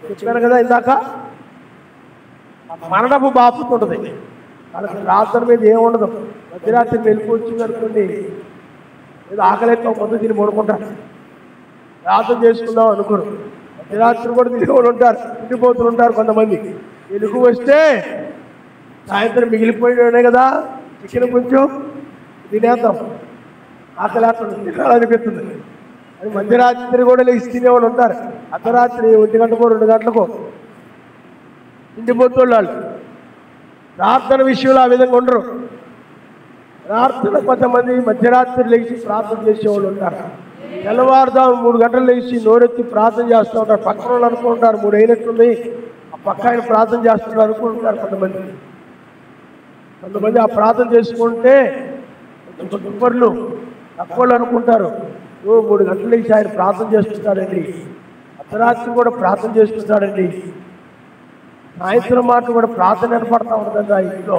చెప్పాను కదా ఇందాక, మరణపు బాధ్యత ఉంటుంది వాళ్ళకి. ప్రార్థన మీద ఏముండదు. మధ్యరాత్రి వెళ్ళిపోవచ్చు అనుకోండి, ఏదో ఆకలితో పొద్దు తిని పడుకుంటారు, ప్రార్థన చేసుకుందాం అనుకోరు. మధ్యరాత్రి కూడా తినేవాళ్ళు ఉంటారు, తిండిపోతులు ఉంటారు కొంతమంది. వెలుగు వస్తే సాయంత్రం మిగిలిపోయినే కదా చికెన్ కొంచెం తినేద్దాం, ఆకలి తినాలనిపిస్తుంది. అది మధ్యరాత్రి కూడా లేచి తినేవాళ్ళు ఉంటారు. అర్ధరాత్రి 1 గంటకో 2 గంటలకో తిండిపోతున్న వాళ్ళు. ప్రార్థన విషయంలో ఆ విధంగా ఉండరు. ప్రార్థన కొంతమంది మధ్యరాత్రి లేచి ప్రార్థన చేసేవాళ్ళు ఉంటారు. తెల్లవారుదాము 3 గంటలు లేచి నోరెత్తి ప్రార్థన చేస్తూ ఉంటారు. పక్కన వాళ్ళు అనుకుంటారు 3 అయినట్టుంది, ఆ పక్క ఆయన ప్రార్థన చేస్తున్నారు అనుకుంటారు కొంతమంది ఆ ప్రార్థన చేసుకుంటే దుప్పర్లు తక్కువలు అనుకుంటారు. 3 గంటలు లేచి ఆయన ప్రార్థన చేస్తుంటాడండి, అర్ధరాత్రి కూడా ప్రార్థన చేస్తుంటాడండి, సాయంత్రం మాట కూడా ప్రార్థన ఏర్పడతా ఉంటుంది ఆ ఇంట్లో.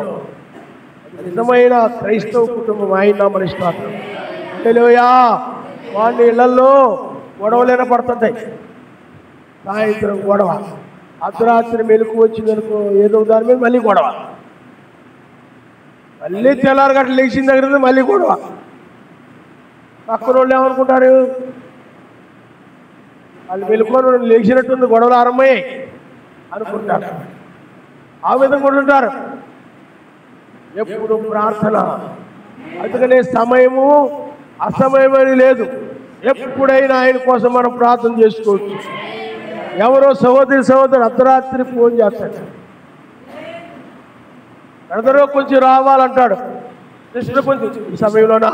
నిజమైన క్రైస్తవ కుటుంబం ఆయన మనిషి. హల్లెలూయా. వాళ్ళ ఇళ్లలో గొడవలు ఏర్పడుతుంటాయి. సాయంత్రం గొడవ, అర్ధరాత్రి మెలకు వచ్చిందనుకో ఏదో దాని మీద మళ్ళీ గొడవ, మళ్ళీ తెల్లారి గంటలు లేచిన దగ్గర మళ్ళీ గొడవ. పక్కన వాళ్ళు ఏమనుకుంటారు, వాళ్ళు మెలుకొని లేచినట్టుంది, గొడవలు ఆరంభమయ్యాయి అనుకుంటారు. ఆ విధంగా కూడా ఉంటారు. ఎప్పుడు ప్రార్థన. అందుకనే సమయము అసమయమని లేదు. ఎప్పుడైనా ఆయన కోసం మనం ప్రార్థన చేసుకోవచ్చు. ఎవరో సహోదరు అర్ధరాత్రి ఫోన్ చేస్తాడు, అందరూ కొంచెం రావాలంటాడు. కృష్ణ కొంచెం ఈ సమయంలోనా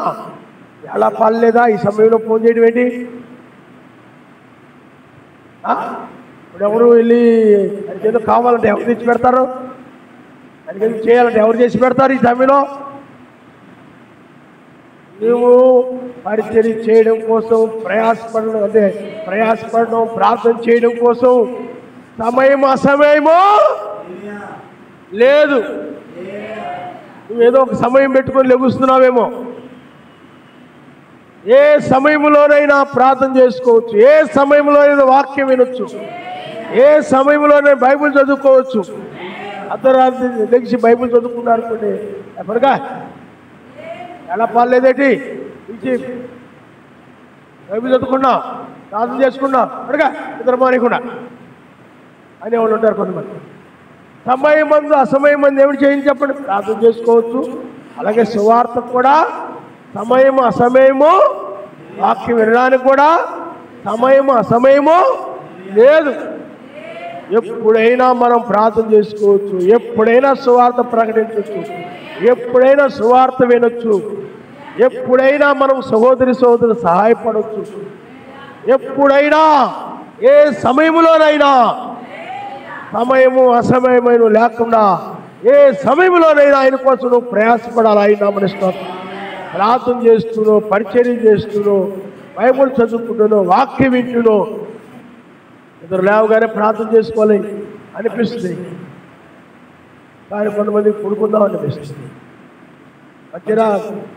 ఎలా పర్లేదా ఈ సమయంలో ఫోన్ చేయడం ఏంటి? ఇప్పుడు ఎవరు వెళ్ళి ఆయనకి ఏదో కావాలంటే ఎవరు తెచ్చి పెడతారు? ఆయనకి ఏదో చేయాలంటే ఎవరు చేసి పెడతారు? ఈ సమయంలో నువ్వు పరిచర్య చేయడం కోసం ప్రయాసపడడం ప్రార్థన చేయడం కోసం సమయం అసమయమో లేదు. నువ్వేదో ఒక సమయం పెట్టుకొని లెగుస్తున్నావేమో. ఏ సమయంలోనైనా ప్రార్థన చేసుకోవచ్చు, ఏ సమయంలోనైనా వాక్యం వినొచ్చు, ఏ సమయంలోనైనా బైబిల్ చదువుకోవచ్చు. అర్ధరాత్రి లెగిసి బైబిల్ చదువుకున్నారు అనుకోండి, ఎప్పటికా ఎలా పాలేదేటి ఇచ్చి బైబిల్ చదువుకున్నాం, ప్రార్థన చేసుకున్నాం, అడగా ఇద్దరు మానేకుండా అనేవాళ్ళు ఉంటారు కొంతమంది. సమయం మందు అసమయం మంది ఏమిటి చేయండి చెప్పండి? ప్రార్థన చేసుకోవచ్చు. అలాగే సువార్త కూడా సమయము అసమయము, వాక్యం వినడానికి కూడా సమయము అసమయము లేదు. ఎప్పుడైనా మనం ప్రార్థన చేసుకోవచ్చు, ఎప్పుడైనా సువార్త ప్రకటించవచ్చు, ఎప్పుడైనా సువార్త వినొచ్చు, ఎప్పుడైనా మనం సహోదరి సహాయపడవచ్చు. ఎప్పుడైనా ఏ సమయంలోనైనా సమయము అసమయమైన లేకుండా ఏ సమయంలోనైనా ఆయన కోసం నువ్వు ప్రయాసపడాలి. ఆయన మన ప్రార్థన చేస్తున్నావు, పరిచర్య చేస్తున్నావు, బైబిల్ చదువుకుంటున్నావు, వాక్యం వింటున్నావు. ఇద్దరు లేవగానే ప్రార్థన చేసుకోవాలి అనిపిస్తుంది, కానీ కొంతమంది పడుకుందాం అనిపిస్తుంది.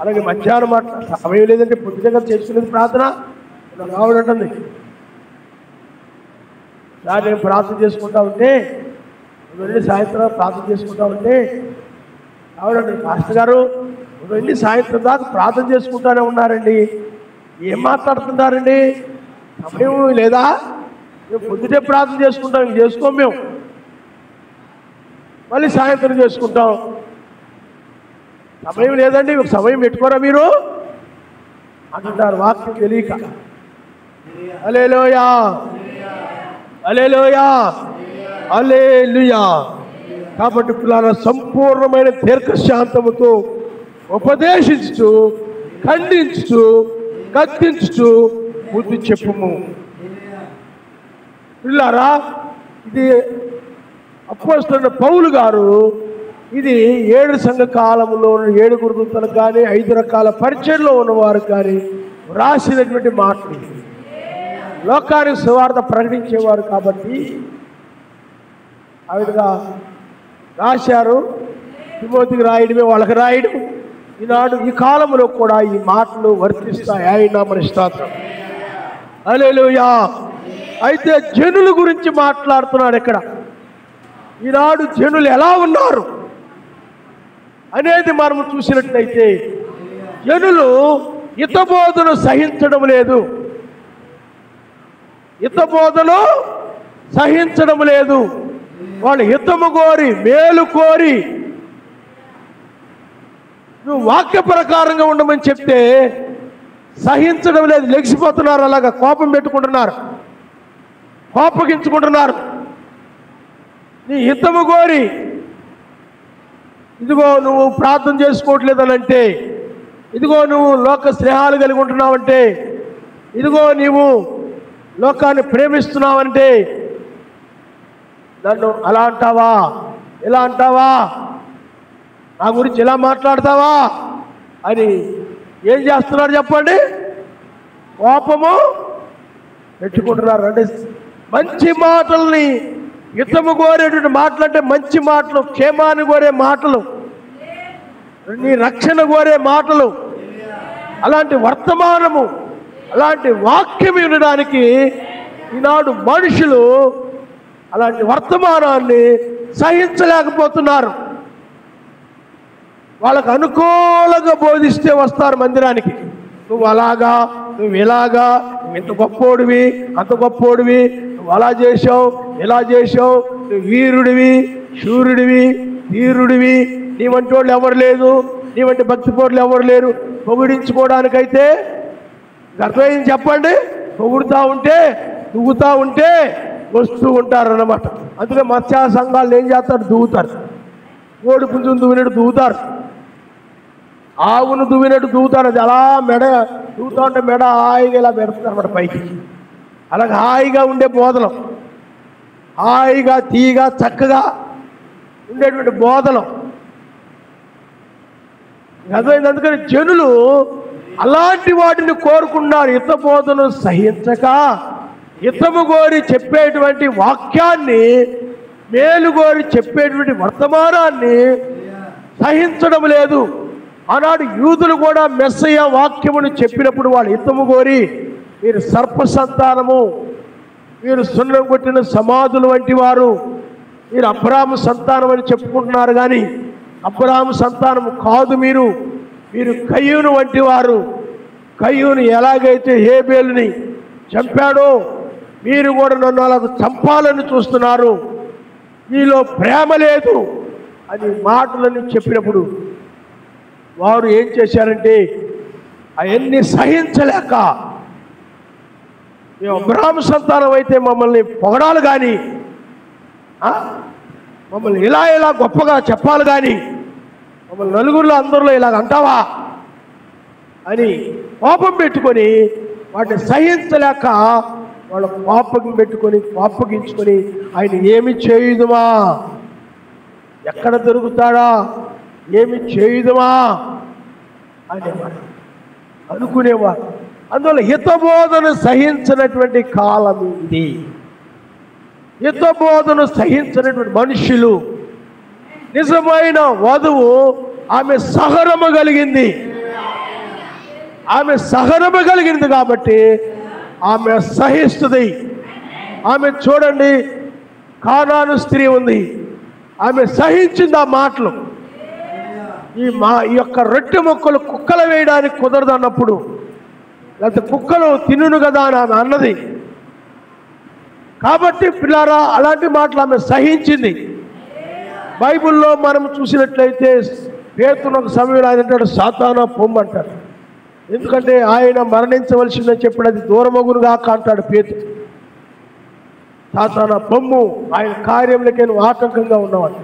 అలాగే మధ్యాహ్నం మాట సమయం లేదంటే పొద్దుగా చేసుకునేది ప్రార్థన కావడంటుంది. దాన్ని నేను ప్రార్థన చేసుకుంటా ఉంటే వెళ్ళి సాయంత్రం ప్రార్థన చేసుకుంటా ఉంటే కావడండి, మాస్టర్ గారు వెళ్ళి సాయంత్రం దాకా ప్రార్థన చేసుకుంటానే ఉన్నారండి, ఏం మాట్లాడుతున్నారండి? సమయం లేదా? మేము పొద్దుటే ప్రార్థన చేసుకుంటాం, ఇంక చేసుకోం, మేము మళ్ళీ సాయంత్రం చేసుకుంటాం. సమయం లేదండి, ఒక సమయం పెట్టుకోరా మీరు అంటుంటారు వాక్యం తెలియక. హల్లెలూయా, హల్లెలూయా, హల్లెలూయా. కాబట్టి పిల్లల సంపూర్ణమైన దీర్ఘశాంతముతో ఉపదేశించుతూ, ఖండించుతూ, గద్దించుతూ బుద్ధి చెప్పుము. పిల్లారా, ఇది అపోస్తలుడైన పౌలు గారు ఇది 7 సంఘ కాలంలో 7 దూతలకు కానీ 5 రకాల పరిచర్యలో ఉన్నవారు కానీ రాసినటువంటి మాటలు. లోకానికి సువార్త ప్రకటించేవారు కాబట్టి ఆ విధంగా రాశారు. తిమోతికి రాయడమే వాళ్ళకి రాయడం. ఈనాడు ఈ కాలంలో కూడా ఈ మాటలు వర్తిస్తాయి. ఆయన మన స్తోత్రం. హల్లెలూయా. అయితే జనుల గురించి మాట్లాడుతున్నాడు ఇక్కడ. ఈనాడు జనులు ఎలా ఉన్నారు అనేది మనం చూసినట్లయితే, జనులు హితబోధను సహించడం లేదు. హితబోధను సహించడం లేదు. వాళ్ళు హితము కోరి, మేలు కోరి, నువ్వు వాక్య ప్రకారంగా ఉండమని చెప్తే సహించడం లేదు. లెగిసిపోతున్నారు, అలాగా కోపం పెట్టుకుంటున్నారు, కోపగించుకుంటున్నారు. నీ హితము కోరి, ఇదిగో నువ్వు ప్రార్థన చేసుకోవట్లేదనంటే, ఇదిగో నువ్వు లోక స్నేహాలు కలిగి ఉంటున్నావంటే, ఇదిగో నీవు లోకాన్ని ప్రేమిస్తున్నావంటే, నన్ను అలా అంటావా, ఇలా అంటావా, నా గురించి ఇలా మాట్లాడతావా అని ఏం చేస్తున్నారు చెప్పండి? కోపము పెట్టుకుంటున్నారు. అంటే మంచి మాటల్ని, హితము కోరేటువంటి మాటలు అంటే మంచి మాటలు, క్షేమాన్ని కోరే మాటలు, నీ రక్షణ కోరే మాటలు, అలాంటి వర్తమానము, అలాంటి వాక్యం వినడానికి ఈనాడు మనుషులు అలాంటి వర్తమానాన్ని సహించలేకపోతున్నారు. వాళ్ళకు అనుకూలంగా బోధిస్తే వస్తారు మందిరానికి. నువ్వు అలాగా, నువ్వు ఇలాగా, నువ్వు ఇంత గొప్పోడివి, అంత గొప్పోడివి, నువ్వు అలా చేసావు, ఇలా చేసావు, నువ్వు వీరుడివి, శూరుడివి, ధీరుడివి, నీ వంటి వాళ్ళు ఎవరు లేదు, నీ వంటి భక్తి పోరులు ఎవరు లేరు. పొగిడించుకోవడానికైతే అర్థమైంది చెప్పండి. పొగుడుతూ ఉంటే, దువ్వుతూ ఉంటే వస్తూ ఉంటారు అన్నమాట. అందుకే మత్స్య సంఘాలు ఏం చేస్తారు? దువ్వుతారు. కోడి పుంజును దువ్వినట్టు దువ్వుతారు, ఆవును దువ్వినట్టు దువ్వుతారు. అది అలా మెడ దువ్వుతూ ఉంటే మెడ హాయిగా ఇలా పెడతారు అన్నమాట పైకి. అలాగే హాయిగా ఉండే బోధలు, హాయిగా తీగా చక్కగా ఉండేటువంటి బోధలు. అర్థమైంది. అందుకని జనులు అలాంటి వాటిని కోరుకున్నారు. హిత బోధను సహించక హితము కోరి చెప్పేటువంటి వాక్యాన్ని, మేలు కోరి చెప్పేటువంటి వర్తమానాన్ని సహించడం లేదు. ఆనాడు యూదులు కూడా మెస్సయ్య వాక్యమును చెప్పినప్పుడు వాళ్ళు హితము కోరి, మీరు సర్ప సంతానము, మీరు సున్నం కొట్టిన సమాధులు వంటి వారు, మీరు అబ్రాహాము సంతానం అని చెప్పుకుంటున్నారు, కానీ అబ్రాహాము సంతానము కాదు మీరు, మీరు కయ్యూను వంటి వారు. కయ్యూను ఎలాగైతే హేబేలుని చంపాడో మీరు కూడా నన్ను అలాగ చంపాలని చూస్తున్నారు, మీలో ప్రేమ లేదు అని మాటలని చెప్పినప్పుడు వారు ఏం చేశారంటే, అవన్నీ సహించలేక, మేము అబ్రాహాము సంతానం అయితే మమ్మల్ని పొగడాలి కానీ, మమ్మల్ని ఇలా ఇలా గొప్పగా చెప్పాలి కానీ, మమ్మల్ని నలుగురిలో అందరిలో ఇలాగ అంటావా అని కోపం పెట్టుకొని, వాటిని సహించలేక వాళ్ళు కోపం పెట్టుకొని, కోపగించుకొని, ఆయన ఏమి చేయుదుమా, ఎక్కడ దొరుకుతాడా, ఏమి చేయుదుమా అనేవాడు, అనుకునేవారు. అందువల్ల హితబోధను సహించినటువంటి కాలం ఇది. హితబోధను సహించినటువంటి మనుషులు, నిజమైన వధువు ఆమె సహనము కలిగింది. ఆమె సహనము కలిగింది కాబట్టి ఆమె సహిస్తుంది. ఆమె చూడండి, కానాను స్త్రీ ఉంది, ఆమె సహించింది ఆ మాటలు. ఈ యొక్క రొట్టె ముక్కలు కుక్కలు వేయడానికి కుదరదు అన్నప్పుడు, లేకపోతే కుక్కలు తినును కదా అని ఆమె అన్నది. కాబట్టి పిల్లారా, అలాంటి మాటలు ఆమె సహించింది. బైబిల్లో మనం చూసినట్లయితే పేతురు ఒక సమయంలో ఆయన అంటాడు, సాతానా పొమ్ము అంటాడు. ఎందుకంటే ఆయన మరణించవలసిందని చెప్పాడు, అది దూరమగునుగా అంటాడు పేతురు. సాతానా పొమ్ము, ఆయన కార్యములకే నువ్వు ఆటంకంగా ఉన్నవాడు.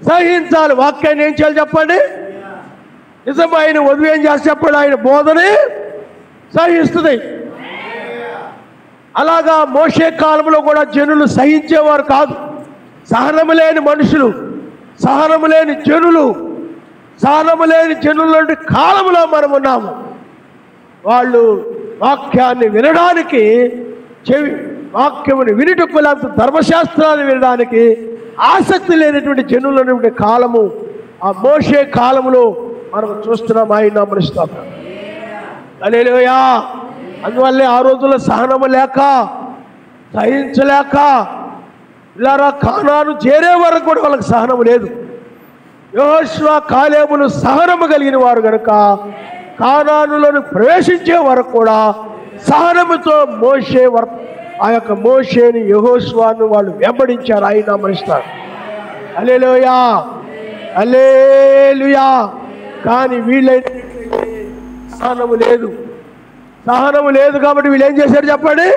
సహించాలి. వాక్యాన్ని ఏం చేయాలి చెప్పండి? నిజం. ఆయన వధువు ఏం చేసి చెప్పాడు? ఆయన బోధనే సహిస్తుంది. అలాగా మోషే కాలంలో కూడా జనులు సహించేవారు కాదు. సహనము లేని మనుషులు, సహనము లేని జనులు, సహనము లేని జనుల కాలంలో మనం ఉన్నాము. వాళ్ళు వాక్యాన్ని వినడానికి, వాక్యముని వినుటకు, లేకపోతే ధర్మశాస్త్రాన్ని వినడానికి ఆసక్తి లేనటువంటి జనులైనటువంటి కాలము ఆ మోషే కాలములో మనం చూస్తున్నాం. ఆయన నామమున స్తోత్రం. హల్లెలూయా. అందువల్లే ఆ రోజుల్లో సహనము లేక, సహించలేక ఇలారా కానాను చేరే వరకు కూడా వాళ్ళకి సహనము లేదు. యెహోషువ కాలేబులు సహనము కలిగిన వారు కనుక కానానులను ప్రవేశించే వరకు కూడా సహనముతో ఆ యొక్క మోషేని, యెహోషువను వాళ్ళు వెంబడించారు. ఆయన మనిస్తారు. హల్లెలూయా, హల్లెలూయా. కానీ వీళ్ళైతే సహనము లేదు. సహనము లేదు కాబట్టి వీళ్ళు ఏం చేశారు చెప్పండి?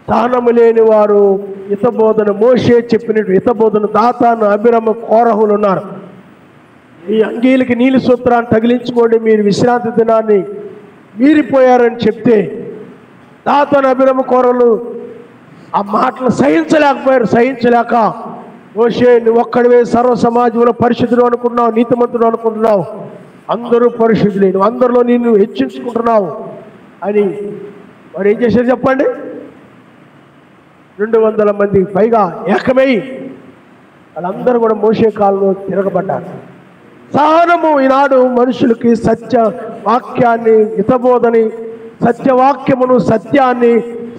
సహనము లేని వారు హితబోధన, మోషే చెప్పినట్టు హితబోధన దాతాను, అబీరాము, కోరహులు ఉన్నారు. మీ అంగీలకి నీలి సూత్రాన్ని తగిలించుకోండి, మీరు విశ్రాంతి దినాన్ని మీరిపోయారని చెప్తే దాతాను, అబీరాము, కోరహులు ఆ మాటలు సహించలేకపోయారు. సహించలేక మోషే నువ్వు ఒక్కడివే సర్వ సమాజంలో పరిశుద్ధుడు అనుకుంటున్నావు, నీతిమంతుడు అనుకుంటున్నావు, అందరూ పరిశుద్ధులే, నువ్వు అందరిలో నిన్ను హెచ్చించుకుంటున్నావు అని వారు ఏం చేశారు చెప్పండి? 200 మందికి పైగా ఏకమై వాళ్ళందరూ కూడా మోషే కాలంలో తిరగబడ్డారు. సహనము ఈనాడు మనుషులకి సత్య వాక్యాన్ని, హితబోధని, సత్యవాక్యమును, సత్యాన్ని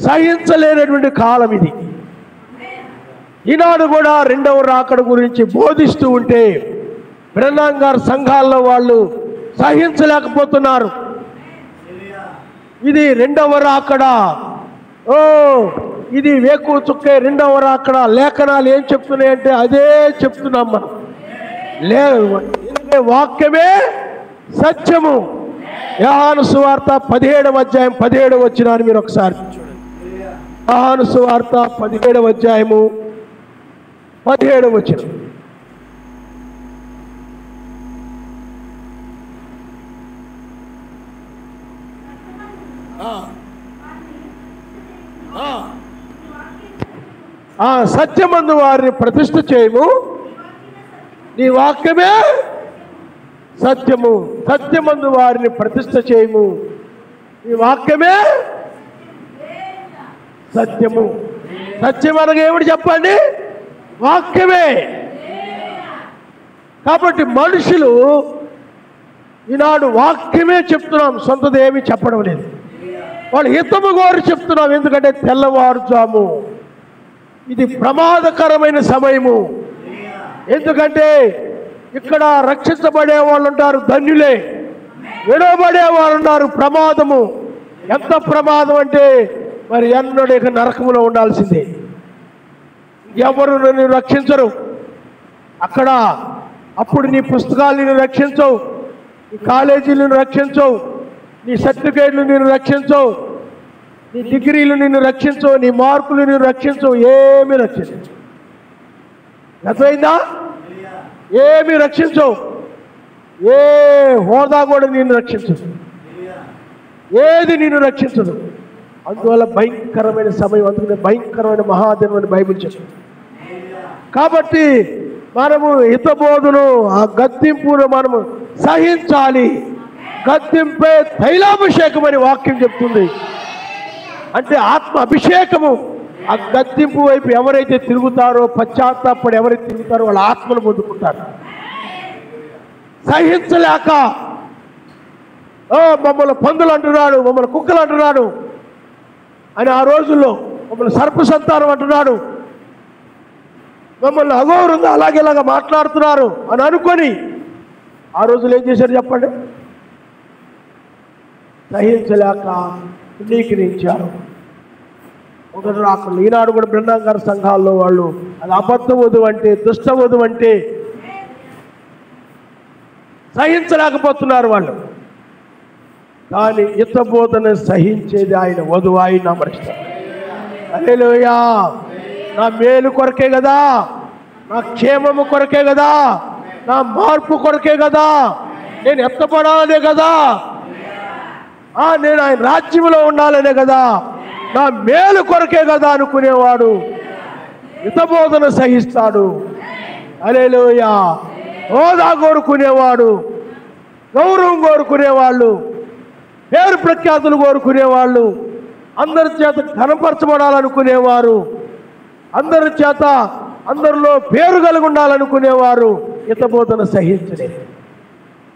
సహించలేనటువంటి కాలం ఇది. ఈనాడు కూడా రెండవ రాకడ గురించి బోధిస్తూ ఉంటే బ్రహ్నాం గారు సంఘాల్లో వాళ్ళు సహించలేకపోతున్నారు. ఇది రెండవ రాకడ, ఇది వేకు చుక్కే రెండవ రాకడ. లేఖనాలు ఏం చెప్తున్నాయంటే అదే చెప్తున్నాం మనం. వాక్యమే సత్యము. యోహాను సువార్త 17వ అధ్యాయం 17వ వచనాన్ని మీరు ఒకసారి చూడండి. యోహాను సువార్త 17వ అధ్యాయము 17వ వచనం. సత్యమందు వారిని ప్రతిష్ఠ చేయము, నీ వాక్యమే సత్యము. సత్యమందు వారిని ప్రతిష్ఠ చేయము, నీ వాక్యమే సత్యము. సత్యం అనగా ఏమిటి చెప్పండి? వాక్యమే. కాబట్టి మనుషులు ఈనాడు వాక్యమే చెప్తున్నాం, సొంతది ఏమీ చెప్పడం లేదు. వాళ్ళు హితము కోరి చెప్తున్నాం. ఎందుకంటే తెల్లవారుజాము ఇది ప్రమాదకరమైన సమయము. ఎందుకంటే ఇక్కడ రక్షించబడే వాళ్ళు ఉంటారు, ధన్యులే. విడవబడే వాళ్ళు ఉన్నారు, ప్రమాదము. ఎంత ప్రమాదం అంటే మరి ఎన్నడూ ఇక నరకములో ఉండాల్సిందే. ఎవరు నిన్ను రక్షించరు అక్కడ. అప్పుడు నీ పుస్తకాలు నిన్ను రక్షించవు, నీ కాలేజీలు నిన్ను రక్షించవు, నీ సర్టిఫికేట్లు నిన్ను రక్షించవు, నీ డిగ్రీలు నిన్ను రక్షించవు, నీ మార్కులు నిన్ను రక్షించవు, ఏమీ రక్షించవు. అర్థమైందా? ఏమీ రక్షించవు. ఏ హోదా కూడా నిన్ను రక్షించదు, ఏది నిన్ను రక్షించదు. అందువల్ల భయంకరమైన సమయం, అందుకనే భయంకరమైన మహాదినం అని బైబిల్ చెప్తుంది. కాబట్టి మనము హితబోధను, ఆ గద్దింపును మనము సహించాలి. గద్దింపే తైలాభిషేకం అని వాక్యం చెప్తుంది. అంటే ఆత్మ అభిషేకము. ఆ గద్దింపు వైపు ఎవరైతే తిరుగుతారో, పశ్చాత్తాపడి ఎవరైతే తిరుగుతారో వాళ్ళ ఆత్మను పొందుకుంటారు. సహించలేక మమ్మల్ని పందులు అంటున్నాడు, మమ్మల్ని కుక్కలు అంటున్నాడు అని, ఆ రోజుల్లో మమ్మల్ని సర్ప సంతానం అంటున్నాడు, మమ్మల్ని అగౌరవంగా అలాగేలాగా మాట్లాడుతున్నారు అని అనుకొని ఆ రోజులు ఏం చేశారు చెప్పండి? సహించలేక అంగీకరించారు. ఒకటి రాకుండా ఈనాడు కూడా బ్రహ్నాం గారి సంఘాల్లో వాళ్ళు అది అబద్ధ వధువు అంటే, దుష్ట వధువు అంటే సహించలేకపోతున్నారు వాళ్ళు. కానీ హితబోధన సహించేది ఆయన వధువు, ఆయన అమరిస్తారు. హల్లెలూయా. నా మేలు కొరకే కదా, నా క్షేమము కొరకే కదా, నా మార్పు కొరకే కదా, నేను ఎత్తపడాలనే కదా, నేను ఆయన రాజ్యంలో ఉండాలనే కదా, నా మేలు కొరకే కదా అనుకునేవాడు హితబోధన సహిస్తాడు. హల్లెలూయా. హోదా కోరుకునేవాడు, గౌరవం కోరుకునేవాళ్ళు, పేరు ప్రఖ్యాతులు కోరుకునేవాళ్ళు, అందరి చేత ఘనపరచబడాలనుకునేవారు, అందరి చేత అందరిలో పేరు కలిగి ఉండాలనుకునేవారు హితబోధన సహించలేదు.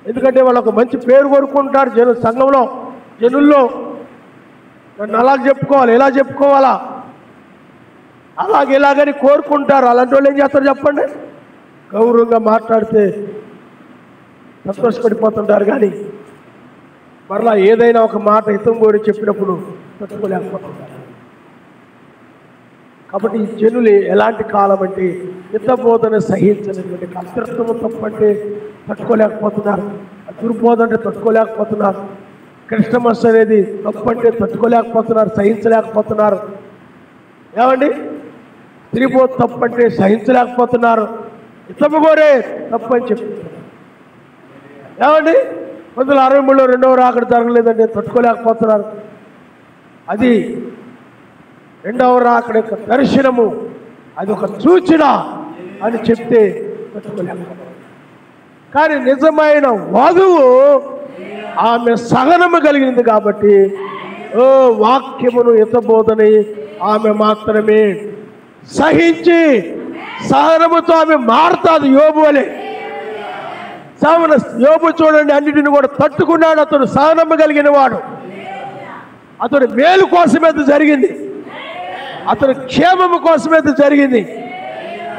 ఎందుకంటే వాళ్ళు ఒక మంచి పేరు కోరుకుంటారు, సంఘంలో జనుల్లో నన్ను అలా చెప్పుకోవాలి, ఎలా చెప్పుకోవాలా, ఇలాగని కోరుకుంటారు. అలాంటి వాళ్ళు ఏం చేస్తారు చెప్పండి? గౌరవంగా మాట్లాడితే సంతోషపడిపోతుంటారు, కానీ మరలా ఏదైనా ఒక మాట హితం కోరి చెప్పినప్పుడు తట్టుకోలేకపోతుంటారు. కాబట్టి ఈ జనులు ఎలాంటి కాలం అంటే హితబోధన సహించినటువంటి కర్తృత్వం తప్పంటే తట్టుకోలేకపోతున్నారు, దుర్బోధన అంటే తట్టుకోలేకపోతున్నారు, క్రిస్టమస్ అనేది తప్పంటే తట్టుకోలేకపోతున్నారు, సహించలేకపోతున్నారు. ఏమండి? స్త్రీబోధ తప్పంటే సహించలేకపోతున్నారు, హితము కోరే తప్పని చెప్తున్నారు. ఏమండి? 1963లో రెండవ రాకడ జరగలేదంటే తట్టుకోలేకపోతున్నారు. అది రెండవ రాకడ యొక్క దర్శనము, అది ఒక సూచన అని చెప్తే తట్టుకోలేకపోతున్నారు. కానీ నిజమైన వధువు ఆమె సహనము కలిగింది కాబట్టి వాక్యమును హితబోధని ఆమె మాత్రమే సహించి సహనముతో ఆమె మారుతాది. యోబు వలె యోబు చూడండి, అన్నిటిని కూడా తట్టుకున్నాడు. అతడు సహనము కలిగిన వాడు. అతడు మేలు కోసమైతే జరిగింది, అతడు క్షేమము కోసమైతే జరిగింది.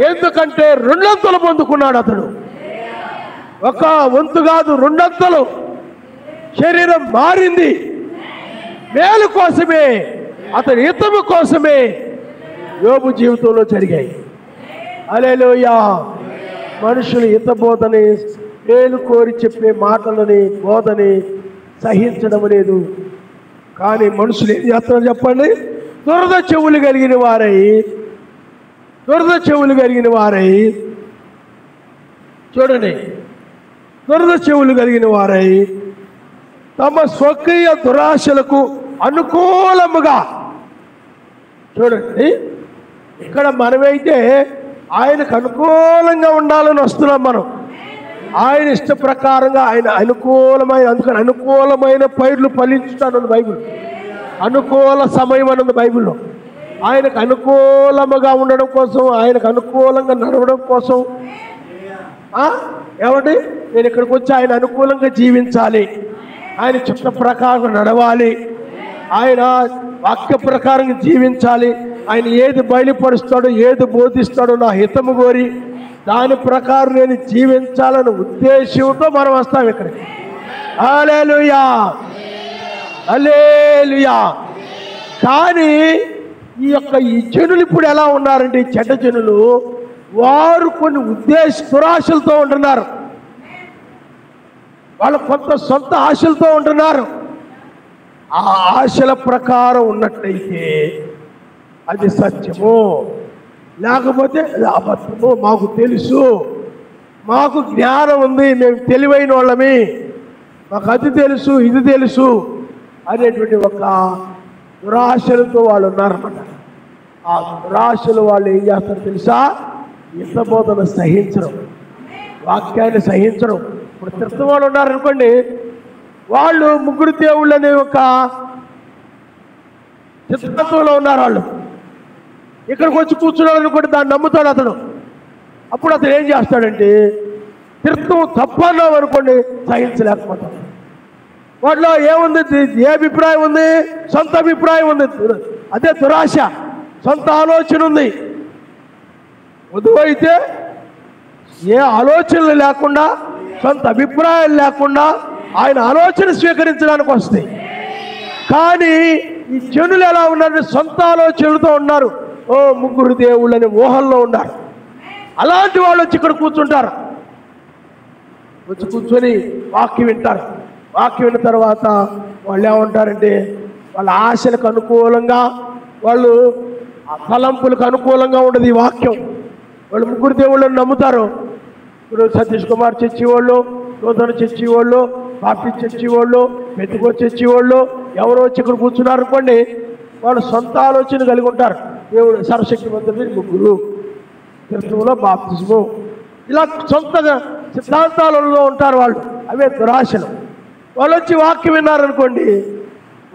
ఎందుకంటే రెండంతలు పొందుకున్నాడు. అతడు ఒక వంతు కాదు, రెండంతలు శరీరం మారింది. మేలు కోసమే, అతని హితము కోసమే యోబు జీవితంలో జరిగాయి. హల్లెలూయా. మనుషులు హితబోధని, మేలు కోరి చెప్పే మాటలని, బోధని సహించడం లేదు. కానీ మనుషులు ఏం చేస్తారో చెప్పండి? దురద చెవులు కలిగిన వారై చూడండి, దురద చెవులు కలిగిన వారై తమ స్వకీయ దురాశలకు అనుకూలముగా. చూడండి, ఇక్కడ మనమైతే ఆయనకు అనుకూలంగా ఉండాలని వస్తున్నాం. మనం ఆయన ఇష్ట ప్రకారంగా, ఆయన అనుకూలమైన, అందుకని అనుకూలమైన పైర్లు ఫలించుతానన్నది బైబిల్. అనుకూల సమయం అన్నది బైబిల్లో. ఆయనకు అనుకూలముగా ఉండడం కోసం, ఆయనకు అనుకూలంగా నడవడం కోసం. ఏమండి? నేను ఇక్కడికి వచ్చి ఆయన అనుకూలంగా జీవించాలి, ఆయన చిత్త ప్రకారం నడవాలి, ఆయన వాక్య ప్రకారం జీవించాలి, ఆయన ఏది బయలుపరుస్తాడో, ఏది బోధిస్తాడో నా హితము కోరి దాని ప్రకారం నేను జీవించాలనే ఉద్దేశంతో మనం వస్తాం ఇక్కడికి. హల్లెలూయా, హల్లెలూయా. కానీ ఈ జనులు ఇప్పుడు ఎలా ఉన్నారంటే, ఈ చెడ్డ జనులు, వారు కొన్ని దురాశలతో ఉంటున్నారు. వాళ్ళు కొంత సొంత ఆశలతో ఉంటున్నారు. ఆ ఆశల ప్రకారం ఉన్నట్లయితే అది సత్యము, లేకపోతే అది అబద్ధము. మాకు తెలుసు, మాకు జ్ఞానం ఉంది, మేము తెలివైన వాళ్ళమి, మాకు అది తెలుసు, ఇది తెలుసు అనేటువంటి ఒక దురాశలతో వాళ్ళు ఉన్నారన్నమాట. ఆ దురాశలు వాళ్ళు ఏం చేస్తారో తెలుసా? హితబోధన సహించడం, వాక్యాన్ని సహించడం. ఇప్పుడు తిరుపతి వాళ్ళు ఉన్నారనుకోండి, వాళ్ళు ముగ్గురు దేవుళ్ళు అనే ఒక చిత్తత్వంలో ఉన్నారు. వాళ్ళు ఇక్కడికి వచ్చి కూర్చున్నాడు అనుకోండి, దాన్ని నమ్ముతాడు అతడు. అప్పుడు అతను ఏం చేస్తాడంటే, తీర్థం తప్పన్నాం అనుకోండి, సహించలేకపోతాడు. వాటిలో ఏముంది? ఏ అభిప్రాయం ఉంది? సొంత అభిప్రాయం ఉంది. అదే దురాశ, సొంత ఆలోచన ఉంది. వధువు అయితే ఏ ఆలోచనలు లేకుండా, సొంత అభిప్రాయాలు లేకుండా ఆయన ఆలోచన స్వీకరించడానికి వస్తాయి. కానీ ఈ జనులు ఎలా ఉన్నారంటే సొంత ఆలోచనలతో ఉన్నారు. ముగ్గురు దేవుళ్ళు అనే ఊహల్లో ఉన్నారు. అలాంటి వాళ్ళు వచ్చి ఇక్కడ కూర్చుంటారు. వచ్చి కూర్చొని వాక్యం వింటారు. వాక్యం విన్న తర్వాత వాళ్ళు ఏమంటారంటే, వాళ్ళ ఆశలకు అనుకూలంగా, వాళ్ళు తలంపులకు అనుకూలంగా ఉండదు ఈ వాక్యం. వాళ్ళు ముగ్గురు దేవుళ్ళని నమ్ముతారు. ఇప్పుడు సతీష్ కుమార్ చర్చి వాళ్ళు, నూతన చర్చి వాళ్ళు, బాప్టిస్ట్ చర్చి వాళ్ళు, పెద్దగో చర్చి వాళ్ళు ఎవరో వచ్చి ఇక్కడ కూర్చున్నారు అనుకోండి, వాళ్ళు సొంత ఆలోచన కలిగి ఉంటారు. దేవుడు సర్వశక్తిమంతుడు, ముగ్గురు, క్రిస్తువులో బాప్తిజము, ఇలా సొంత సిద్ధాంతాలలో ఉంటారు వాళ్ళు. అవే దురాశలు. వాళ్ళు వచ్చి వాక్యం విన్నారనుకోండి,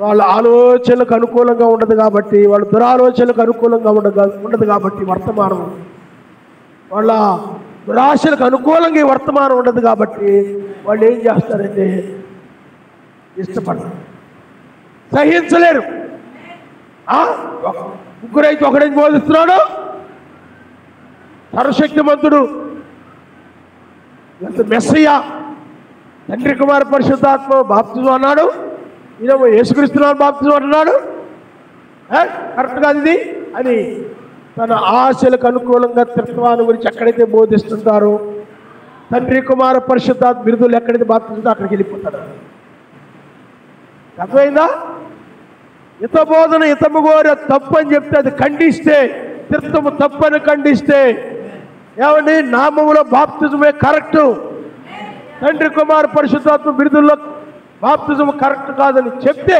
వాళ్ళ ఆలోచనలకు అనుకూలంగా ఉండదు కాబట్టి, వాళ్ళ దురాలోచనలకు అనుకూలంగా ఉండదు కాబట్టి వర్తమానం, వాళ్ళ దురాశలకు అనుకూలంగా ఈ వర్తమానం ఉండదు కాబట్టి వాళ్ళు ఏం చేస్తారంటే ఇష్టపడతారు. సహించలేరు. ముగ్గురైతే ఒకడేం బోధిస్తున్నాడు, సర్వశక్తిమంతుడు మెస్సయ్య తండ్రి కుమార పరిశుద్ధాత్మ బాప్తిజం అన్నాడు, ఈయన యేసుక్రీస్తునామమున బాప్తిజం అంటున్నాడు. కరెక్ట్ కాదు ఇది అని తన ఆశలకు అనుకూలంగా త్రిత్వాన్ని గురించి ఎక్కడైతే బోధిస్తుంటారో, తండ్రి కుమార పరిశుద్ధాత్మ బిరుదులు ఎక్కడైతే బాప్తిజం అక్కడికి వెళ్ళిపోతాడు. అర్థమైందా? హిత బోధన హితము కోరి తప్పు అని చెప్తే అది ఖండిస్తే, త్రిత్వము తప్పని ఖండిస్తే, ఏమండి నామములో బాప్తిజమే కరెక్టు, తండ్రి కుమార పరిశుద్ధాత్మ బిరుదుల్లో బాప్తిజం కరెక్ట్ కాదని చెప్తే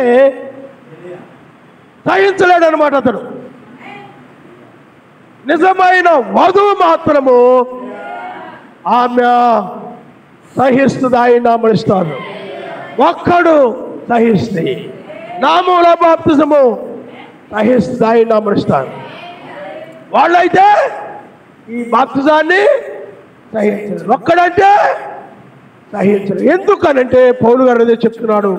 సహించలేడు అనమాట అతడు. నిజమైన వధువు మాత్రము ఆమె సహిస్తుంది, ఆయన నామనిస్తాడు. ఒక్కడు సహిస్తే నామములో బాప్తిజము సహిస్తుంది, ఆయన నామనిస్తాడు. వాళ్ళైతే ఈ బాప్తిజాన్ని సహించరు. ఒక్కడంటే సహించరు. ఎందుకనంటే పౌలు గారు అదే చెప్తున్నాడు,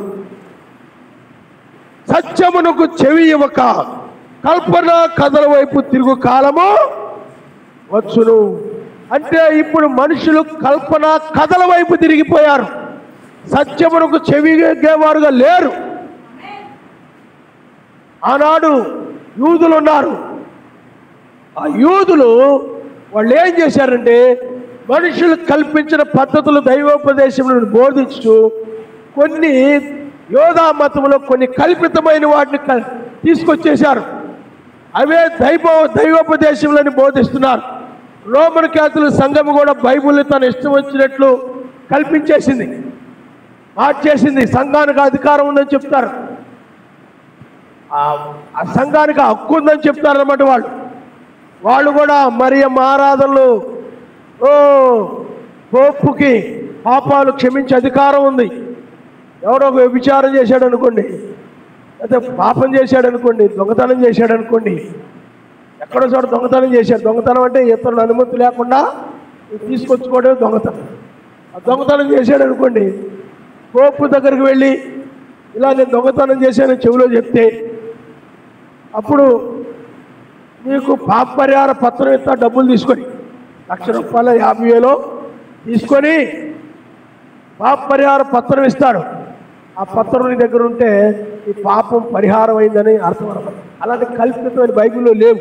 సత్యమునకు చెవి ఇవ్వక కల్పన కథల వైపు తిరుగు కాలము వచ్చును. అంటే ఇప్పుడు మనుషులు కల్పన కథల వైపు తిరిగిపోయారు, సత్యమునకు చెవిగేవారుగా లేరు. ఆనాడు యూదులు ఉన్నారు. ఆ యూదులు వాళ్ళు ఏం చేశారంటే మనుషులు కల్పించిన పద్ధతులు దైవోపదేశములను బోధించు కొన్ని యోధా మతంలో కొన్ని కల్పితమైన వాటిని తీసుకొచ్చేశారు. అవే దైవోపదేశములని బోధిస్తున్నారు. రోమన్ క్యాథలిక్ సంఘం కూడా బైబిల్ని తన ఇష్టం వచ్చినట్లు కల్పించేసింది, మార్చేసింది. సంఘానికి అధికారం ఉందని చెప్తారు, ఆ సంఘానికి హక్కు ఉందని చెప్తారు అన్నమాట. వాళ్ళు కూడా మరియమ్మ ఆరాధనలు, పోపుకి పాపాలు క్షమించే అధికారం ఉంది. ఎవరో ఒక విచారం చేశాడు అనుకోండి, అయితే పాపం చేశాడు అనుకోండి, దొంగతనం చేశాడు అనుకోండి, ఎక్కడో చోట దొంగతనం చేశాడు. దొంగతనం అంటే ఇతరుల అనుమతి లేకుండా తీసుకొచ్చుకోవడం దొంగతనం. ఆ దొంగతనం చేశాడు అనుకోండి, పోపు దగ్గరికి వెళ్ళి ఇలా నేను దొంగతనం చేశానని చెవిలో చెప్తే అప్పుడు మీకు పాప పరిహార పత్రం ఇస్తా, డబ్బులు తీసుకొని ₹1,00,000 50,000 తీసుకొని పాప పరిహార పత్రం ఇస్తాడు. ఆ పత్రం నీ దగ్గర ఉంటే ఈ పాపం పరిహారం అయిందని అర్థం అన్నమాట. అలాంటి కల్పితమైన బైబిల్లో లేవు,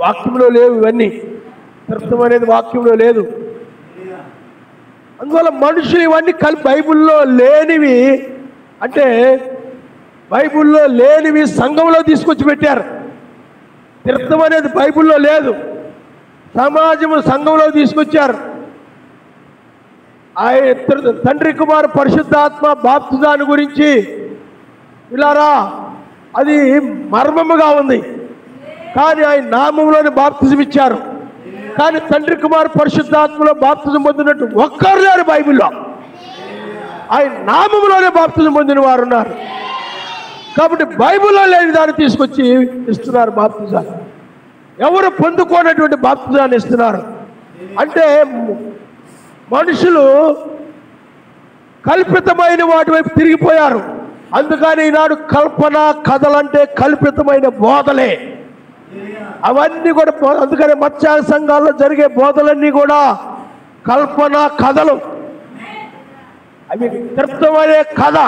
వాక్యంలో లేవు. ఇవన్నీ త్రిత్వం అనేది వాక్యంలో లేదు. అందువల్ల మనుషులు ఇవన్నీ బైబిల్లో లేనివి, అంటే బైబిల్లో లేనివి సంఘంలో తీసుకొచ్చి పెట్టారు. త్రిత్వం అనేది బైబిల్లో లేదు, సమాజము సంఘంలో తీసుకొచ్చారు. ఆయన తండ్రి కుమార పరిశుద్ధాత్మ బాప్తిజాన్ని గురించి ఇలారా అది మర్మముగా ఉంది, కానీ ఆయన నామంలోనే బాప్తిజం ఇచ్చారు. కానీ తండ్రి కుమార పరిశుద్ధాత్మలో బాప్తిజం పొందినట్టు ఒక్కరు లేరు బైబిల్లో. ఆయన నామంలోనే బాప్తిజం పొందిన వారు ఉన్నారు. కాబట్టి బైబిల్లో లేని దాన్ని తీసుకొచ్చి ఇస్తున్నారు బాప్తిజాన్ని. ఎవరు పొందుకోనటువంటి బాప్తిజాన్ని ఇస్తున్నారు అంటే మనుషులు కల్పితమైన వాటి వైపు తిరిగిపోయారు. అందుకని ఈనాడు కల్పన కథలంటే కల్పితమైన బోధలే అవన్నీ కూడా. అందుకని మత్స్య సంఘాల్లో జరిగే బోధలన్నీ కూడా కల్పన కథలు. అవి త్రిత్వం అనే కథ,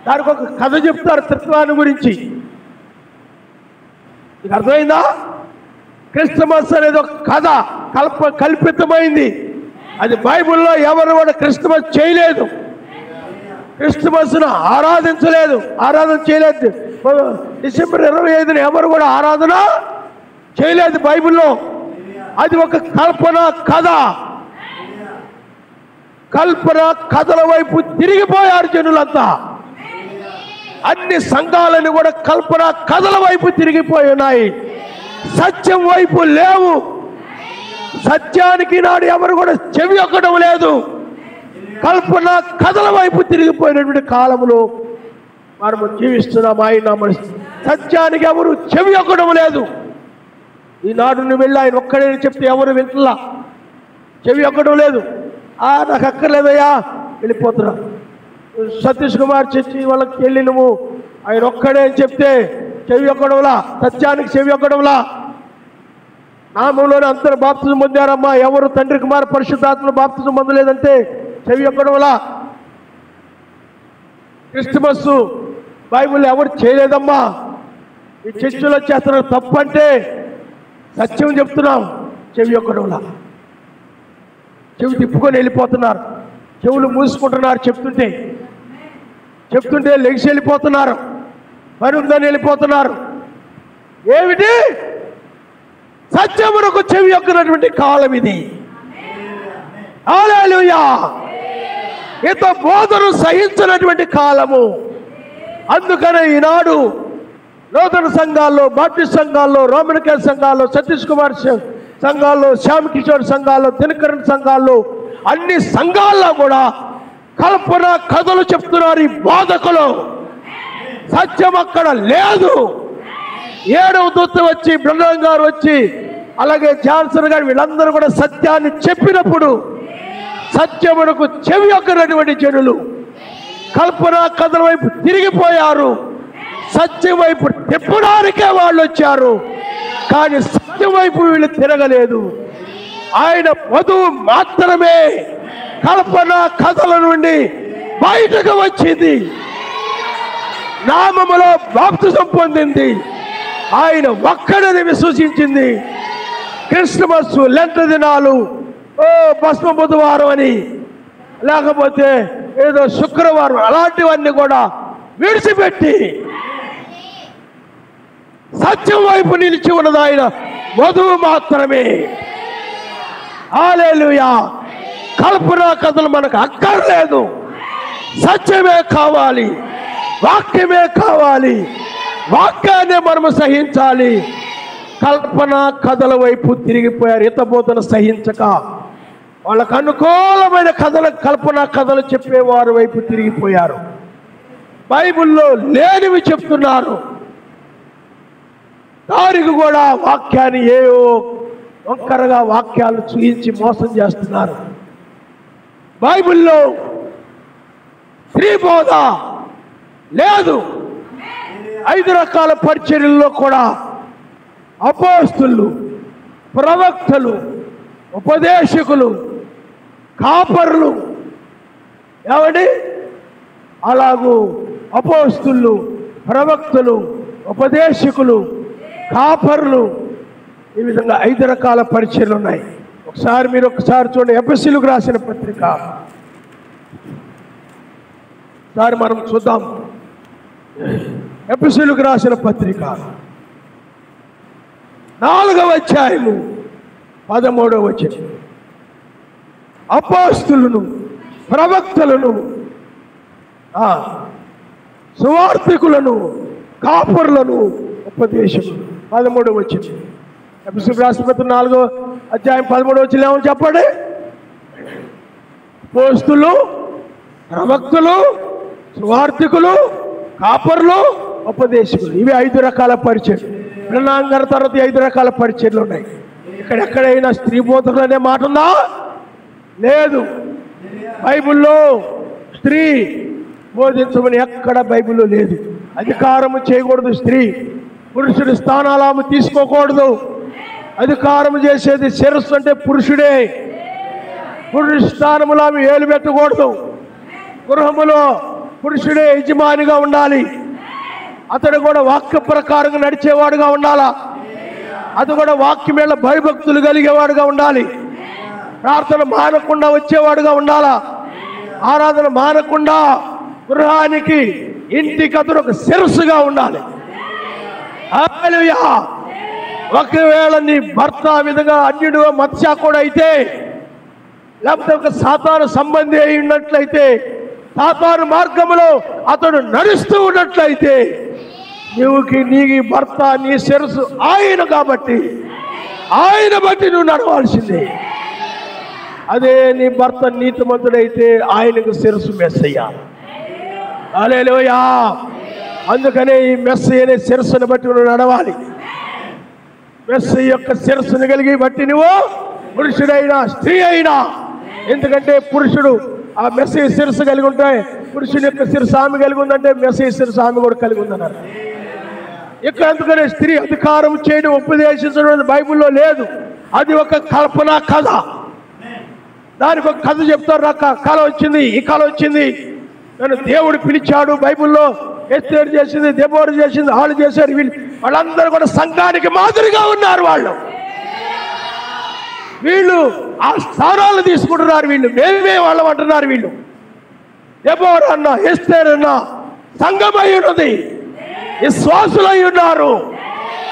దానికి ఒక కథ చెప్తారు త్రిత్వాన్ని గురించి. మీకు అర్థమైందా? క్రిస్టమస్ అనేది ఒక కథ, కల్పితమైంది. అది బైబిల్లో ఎవరు కూడా క్రిస్టమస్ చేయలేదు, క్రిస్టమస్ను ఆరాధన చేయలేదు. డిసెంబర్ 25న ఎవరు కూడా ఆరాధన చేయలేదు బైబిల్లో. అది ఒక కల్పన కథ. కల్పన కథల వైపు తిరిగిపోయారు జనులంతా. అన్ని సంఘాలను కూడా కల్పన కథల వైపు తిరిగిపోయి ఉన్నాయి, సత్యం వైపు లేవు. సత్యానికి నాడు ఎవరు కూడా చెవి ఒక్కడం లేదు. కల్పన కథల వైపు తిరిగిపోయినటువంటి కాలంలో మనము జీవిస్తున్నాం. ఆయన సత్యానికి ఎవరు చెవి ఒక్కడం లేదు. ఈనాడు నువ్వు వెళ్ళి ఆయన ఒక్కడే చెప్తే ఎవరు వింటలా, చెవి ఒక్కడం లేదు. నాకు అక్కర్లేదయ్యా వెళ్ళిపోతున్నా. సతీష్ కుమార్ చర్చి వాళ్ళకి వెళ్ళి నువ్వు ఆయన ఒక్కడే అని చెప్తే చెవి ఒక్కడంలా, సత్యానికి చెవి ఒక్కడంలా. నామంలోనే అందరూ బాప్తిజం పొందారమ్మా, ఎవరు తండ్రి కుమార పరిశుద్ధాత్మను బాప్తిజం పొందలేదంటే చెవి ఒక్కడంలా. క్రిస్మస్ బైబిల్ ఎవరు చేయలేదమ్మా, ఈ చర్చిలో చేస్తున్నారు తప్పంటే సత్యం చెప్తున్నాం, చెవి ఒక్కడంలా. చెవి తిప్పుకొని వెళ్ళిపోతున్నారు, చెవులు మూసుకుంటున్నారు, చెప్తుంటే లెగిసి వెళ్ళిపోతున్నారు, పరుందని వెళ్ళిపోతున్నారు. ఏమిటి? సత్యమునకు చెవి యొక్కనటువంటి కాలం ఇది. హల్లెలూయా! ఇంత బోధను సహించినటువంటి కాలము. అందుకనే ఈనాడు నూతన సంఘాల్లో, బాప్టిస్ట్ సంఘాల్లో, రోమన్ క్యాథలిక్ సంఘాల్లో, సతీష్ కుమార్ సంఘాల్లో, శ్యామ్ కిషోర్ సంఘాల్లో, దినకరన్ సంఘాల్లో, అన్ని సంఘాల్లో కూడా కల్పన కథలు చెప్తున్నారు ఈ బోధకులు. సత్యం అక్కడ లేదు. 7వ దూత వచ్చి, బ్రహ్మం గారు వచ్చి, అలాగే జాన్సన్ గారు వీళ్ళందరూ కూడా సత్యాన్ని చెప్పినప్పుడు సత్యమునకు చెవి యొక్కనటువంటి జనులు కల్పన కథల వైపు తిరిగిపోయారు. సత్యం వైపు తిప్పడానికే వాళ్ళు వచ్చారు, కానీ సత్యం వైపు వీళ్ళు తిరగలేదు. ఆయన వధువు మాత్రమే కల్పన కథల నుండి బయటకు వచ్చింది, నామములో బాప్తిజం పొందింది, ఆయన ఒక్కడని విశ్వసించింది. క్రిస్మస్, లెంట్ దినాలు, భస్మ బుధవారం అని, లేకపోతే ఏదో శుక్రవారం, అలాంటివన్నీ కూడా విడిచిపెట్టి సత్యం వైపు నిలిచి ఉన్నది ఆయన వధువు మాత్రమే. హల్లెలూయా! కల్పనా కథలు మనకు అక్కర్లేదు, సత్యమే కావాలి, వాక్యమే కావాలి, వాక్యాన్ని మనము సహించాలి. కల్పనా కథల వైపు తిరిగిపోయారు. హితబోధన సహించక వాళ్ళకు అనుకూలమైన కల్పనా కథలు చెప్పేవారి వైపు తిరిగిపోయారు. బైబిల్లో లేనివి చెప్తున్నారు. దానికి కూడా వాక్యాన్ని ఏవో ఒక్కరగా వాక్యాలు చూయించి మోసం చేస్తున్నారు. బైబిల్లో స్త్రీ బోధ లేదు. 5 రకాల పరిచర్యల్లో కూడా అపోస్తులు, ప్రవక్తలు, ఉపదేశకులు, కాపరులు, ఏమండి అలాగూ అపోస్తులు, ప్రవక్తలు, ఉపదేశకులు, కాపరులు, ఈ విధంగా 5 రకాల పరిచర్యలు ఉన్నాయి. మీరు ఒకసారి చూడండి, ఎఫెసీయులకు రాసిన పత్రిక ఒకసారి మనం చూద్దాం. ఎఫెసీయులకు రాసిన పత్రిక 4వ అధ్యాయము 13వ వచనం. అపోస్తులను, ప్రవక్తలను, సువార్తికులను, కాపరులను, ఉపదేశకులు. 13వ వచనం. ఎఫెసీయులకు రాసిన పత్రిక 4వ అధ్యాయం 13వ వచనం ఏమని చెప్పండి? అపోస్తులు, ప్రవక్తలు, సువార్తికులు, కాపరులు, ఉపదేశకులు. ఇవి 5 రకాల పరిచర్యలు. బ్రహ్మాంగర తర్వాత 5 రకాల పరిచర్యలు ఉన్నాయి. ఇక్కడ ఎక్కడైనా స్త్రీ బోధకులు అనే మాట ఉందా? లేదు. బైబిల్లో స్త్రీ బోధించమని ఎక్కడ బైబిల్లో లేదు. అధికారము చేయకూడదు స్త్రీ, పురుషుడి స్థానాలు ఆమె తీసుకోకూడదు. అధికారం చేసేది శిరస్సు అంటే పురుషుడే. పురుషుడి స్థానములో ఆమె ఏలు పెట్టకూడదు. గృహములో పురుషుడే యజమానిగా ఉండాలి. అతడు కూడా వాక్య ప్రకారంగా నడిచేవాడుగా ఉండాలా. అది కూడా వాక్యం మీద భయభక్తులు కలిగేవాడుగా ఉండాలి. ప్రార్థన మానకుండా వచ్చేవాడుగా ఉండాలా. ఆరాధన మానకుండా గృహానికి, ఇంటికి అతడు ఒక శిరస్సుగా ఉండాలి. హల్లెలూయా! ఒకవేళ నీ భర్త ఆ విధంగా అన్యుడు, మత్స్యాకుడు అయితే, లేకపోతే ఒక సాతాను సంబంధి అయి ఉన్నట్లయితే, సాతాను మార్గంలో అతడు నడుస్తూ ఉన్నట్లయితే, నీ భర్త, నీ శిరస్సు ఆయన కాబట్టి ఆయన బట్టి నువ్వు నడవాల్సిందే. అదే నీ భర్త నీతిమంతుడైతే ఆయనకు శిరస్సు మెస్సయ్య. హల్లెలూయా! అందుకనే ఈ మెస్సయ్య అనే శిరస్సును బట్టి నువ్వు నడవాలి. మెస్సయ్య యొక్క శిరస్సును కలిగి బట్టి నువ్వు పురుషుడైనా స్త్రీ అయినా, ఎందుకంటే పురుషుడు ఆ మెస్సీ శిరస్సు కలిగి ఉంటాయి. పురుషుని యొక్క శిరస్సు ఆమె కలిగి ఉందంటే మెస్సీ శిరస్సు ఆమె కూడా కలిగి ఉందన్నారు. ఇక్కడ అందుకనే స్త్రీ అధికారం చేయడం ఉపదేశించడం బైబిల్లో లేదు. అది ఒక కల్పన కథ. దానికి ఒక కథ చెప్తారు. నాకు కళ వచ్చింది, ఈ కళ వచ్చింది, నన్ను దేవుడు పిలిచాడు. బైబిల్లో ఎస్తేరు చేసింది, దెబోరా చేసింది, వాళ్ళు చేశారు. వాళ్ళందరూ కూడా సంఘానికి మాదిరిగా ఉన్నారు. వీళ్ళు ఆ స్థానాలు తీసుకుంటున్నారు. వీళ్ళు మేమే వాళ్ళం అంటున్నారు. వీళ్ళు దెబోరా అన్న, ఎస్తేరు అన్న సంఘమై ఉన్నది, విశ్వాసులై ఉన్నారు.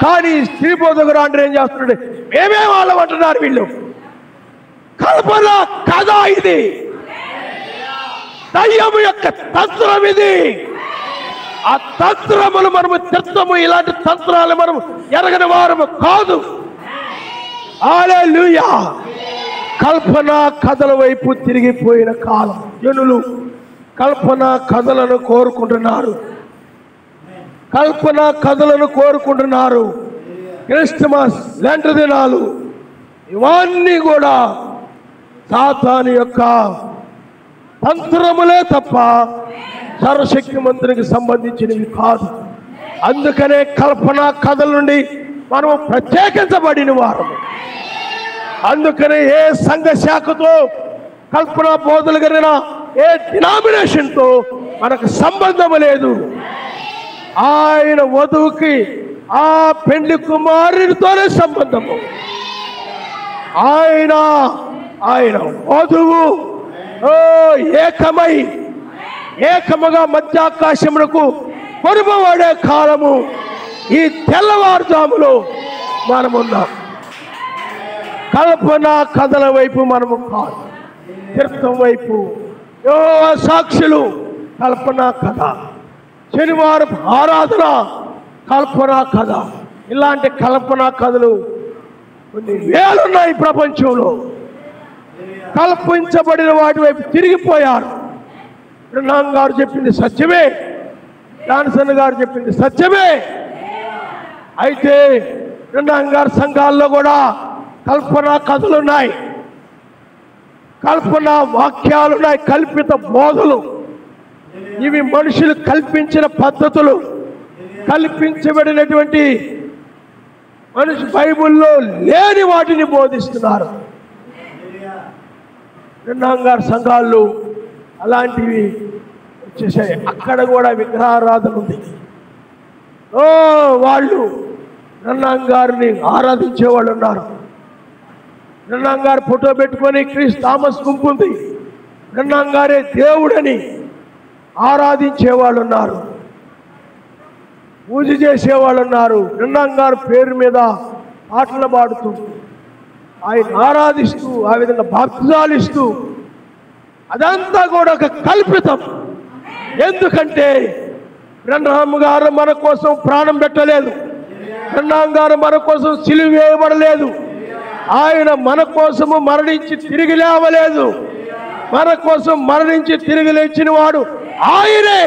కానీ స్త్రీ బోధకుడు అంటే ఏం చేస్తున్నాడు? మేమే వాళ్ళం అంటున్నారు. వీళ్ళు కల్పన కథ. ఇది దయ్యము యొక్క తంత్రం. ఇది ఆ తంత్రములు మనము తిర్తము. ఇలాంటి తంత్రాలు మనము ఎరగని వారము కాదు. హల్లెలూయా. కల్పన కథల వైపు తిరిగిపోయిన కాలం. జనులు కల్పన కథలను కోరుకుంటున్నారు. కల్పన కథలను కోరుకుంటున్నారు. క్రిస్మస్, లెంట దినాలు ఇవన్నీ కూడా సాతాను యొక్క తంత్రములే తప్ప సర్వశక్తిమంతునికి సంబంధించినవి కాదు. అందుకనే కల్పన కథల నుండి మనము ప్రత్యేకించబడిన వారము. అందుకనే ఏ సంఘ శాఖతో కల్పన బోధలు కలిగిన ఏ డినామినేషన్తో మనకు సంబంధం లేదు. ఆయన వధువుకి ఆ పెండ్లి కుమారునితోనే సంబంధము. ఆయన వధువు ఏకముగా మధ్యాకాశమునకు కొనుమవాడే కాలము ఈ తెల్లవారుజాములో మనమున్నాం. కల్పన కథల వైపు మనము కాదు, తీర్థం వైపు. సాక్షులు కల్పన కథ, శనివారం ఆరాధన కల్పన కథ. ఇలాంటి కల్పన కథలు కొన్ని వేలున్నాయి ప్రపంచంలో. కల్పించబడిన వాటి వైపు తిరిగిపోయారు. బ్రహ్నాం గారు చెప్పింది సత్యమే, జాన్సన్ గారు చెప్పింది సత్యమే. అయితే బ్రహ్నాం గారి సంఘాల్లో కూడా కల్పన కథలున్నాయి, కల్పన వాక్యాలున్నాయి, కల్పిత బోధలు. ఇవి మనుషులు కల్పించిన పద్ధతులు, కల్పించబడినటువంటి మనిషి బైబిల్లో లేని వాటిని బోధిస్తున్నారు. బ్రహ్నాం గారి సంఘాల్లో అలాంటివి వచ్చేసాయి. అక్కడ కూడా విగ్రహారాధన ఉంది. వాళ్ళు బ్రహ్నాం గారిని ఆరాధించే వాళ్ళు ఉన్నారు. బ్రహ్నాం గారు ఫోటో పెట్టుకొని క్రీస్తు థామస్ గుంపు ఉంది, బ్రహ్నాం గారే దేవుడని ఆరాధించే వాళ్ళు ఉన్నారు, పూజ చేసేవాళ్ళు ఉన్నారు. బ్రహ్నాం గారు పేరు మీద పాటలు పాడుతూ ఆయన ఆరాధిస్తూ ఆ విధంగా బాప్తిజాలు ఇస్తూ, అదంతా కూడా ఒక కల్పితం. ఎందుకంటే బ్రహ్నాం గారు మన కోసం ప్రాణం పెట్టలేదు, బ్రహ్నాం గారు మన కోసం సిలువ వేయబడలేదు, ఆయన మన కోసము మరణించి తిరిగి లేవలేదు. మన కోసం మరణించి తిరిగి లేచిన వాడు ఆయనే.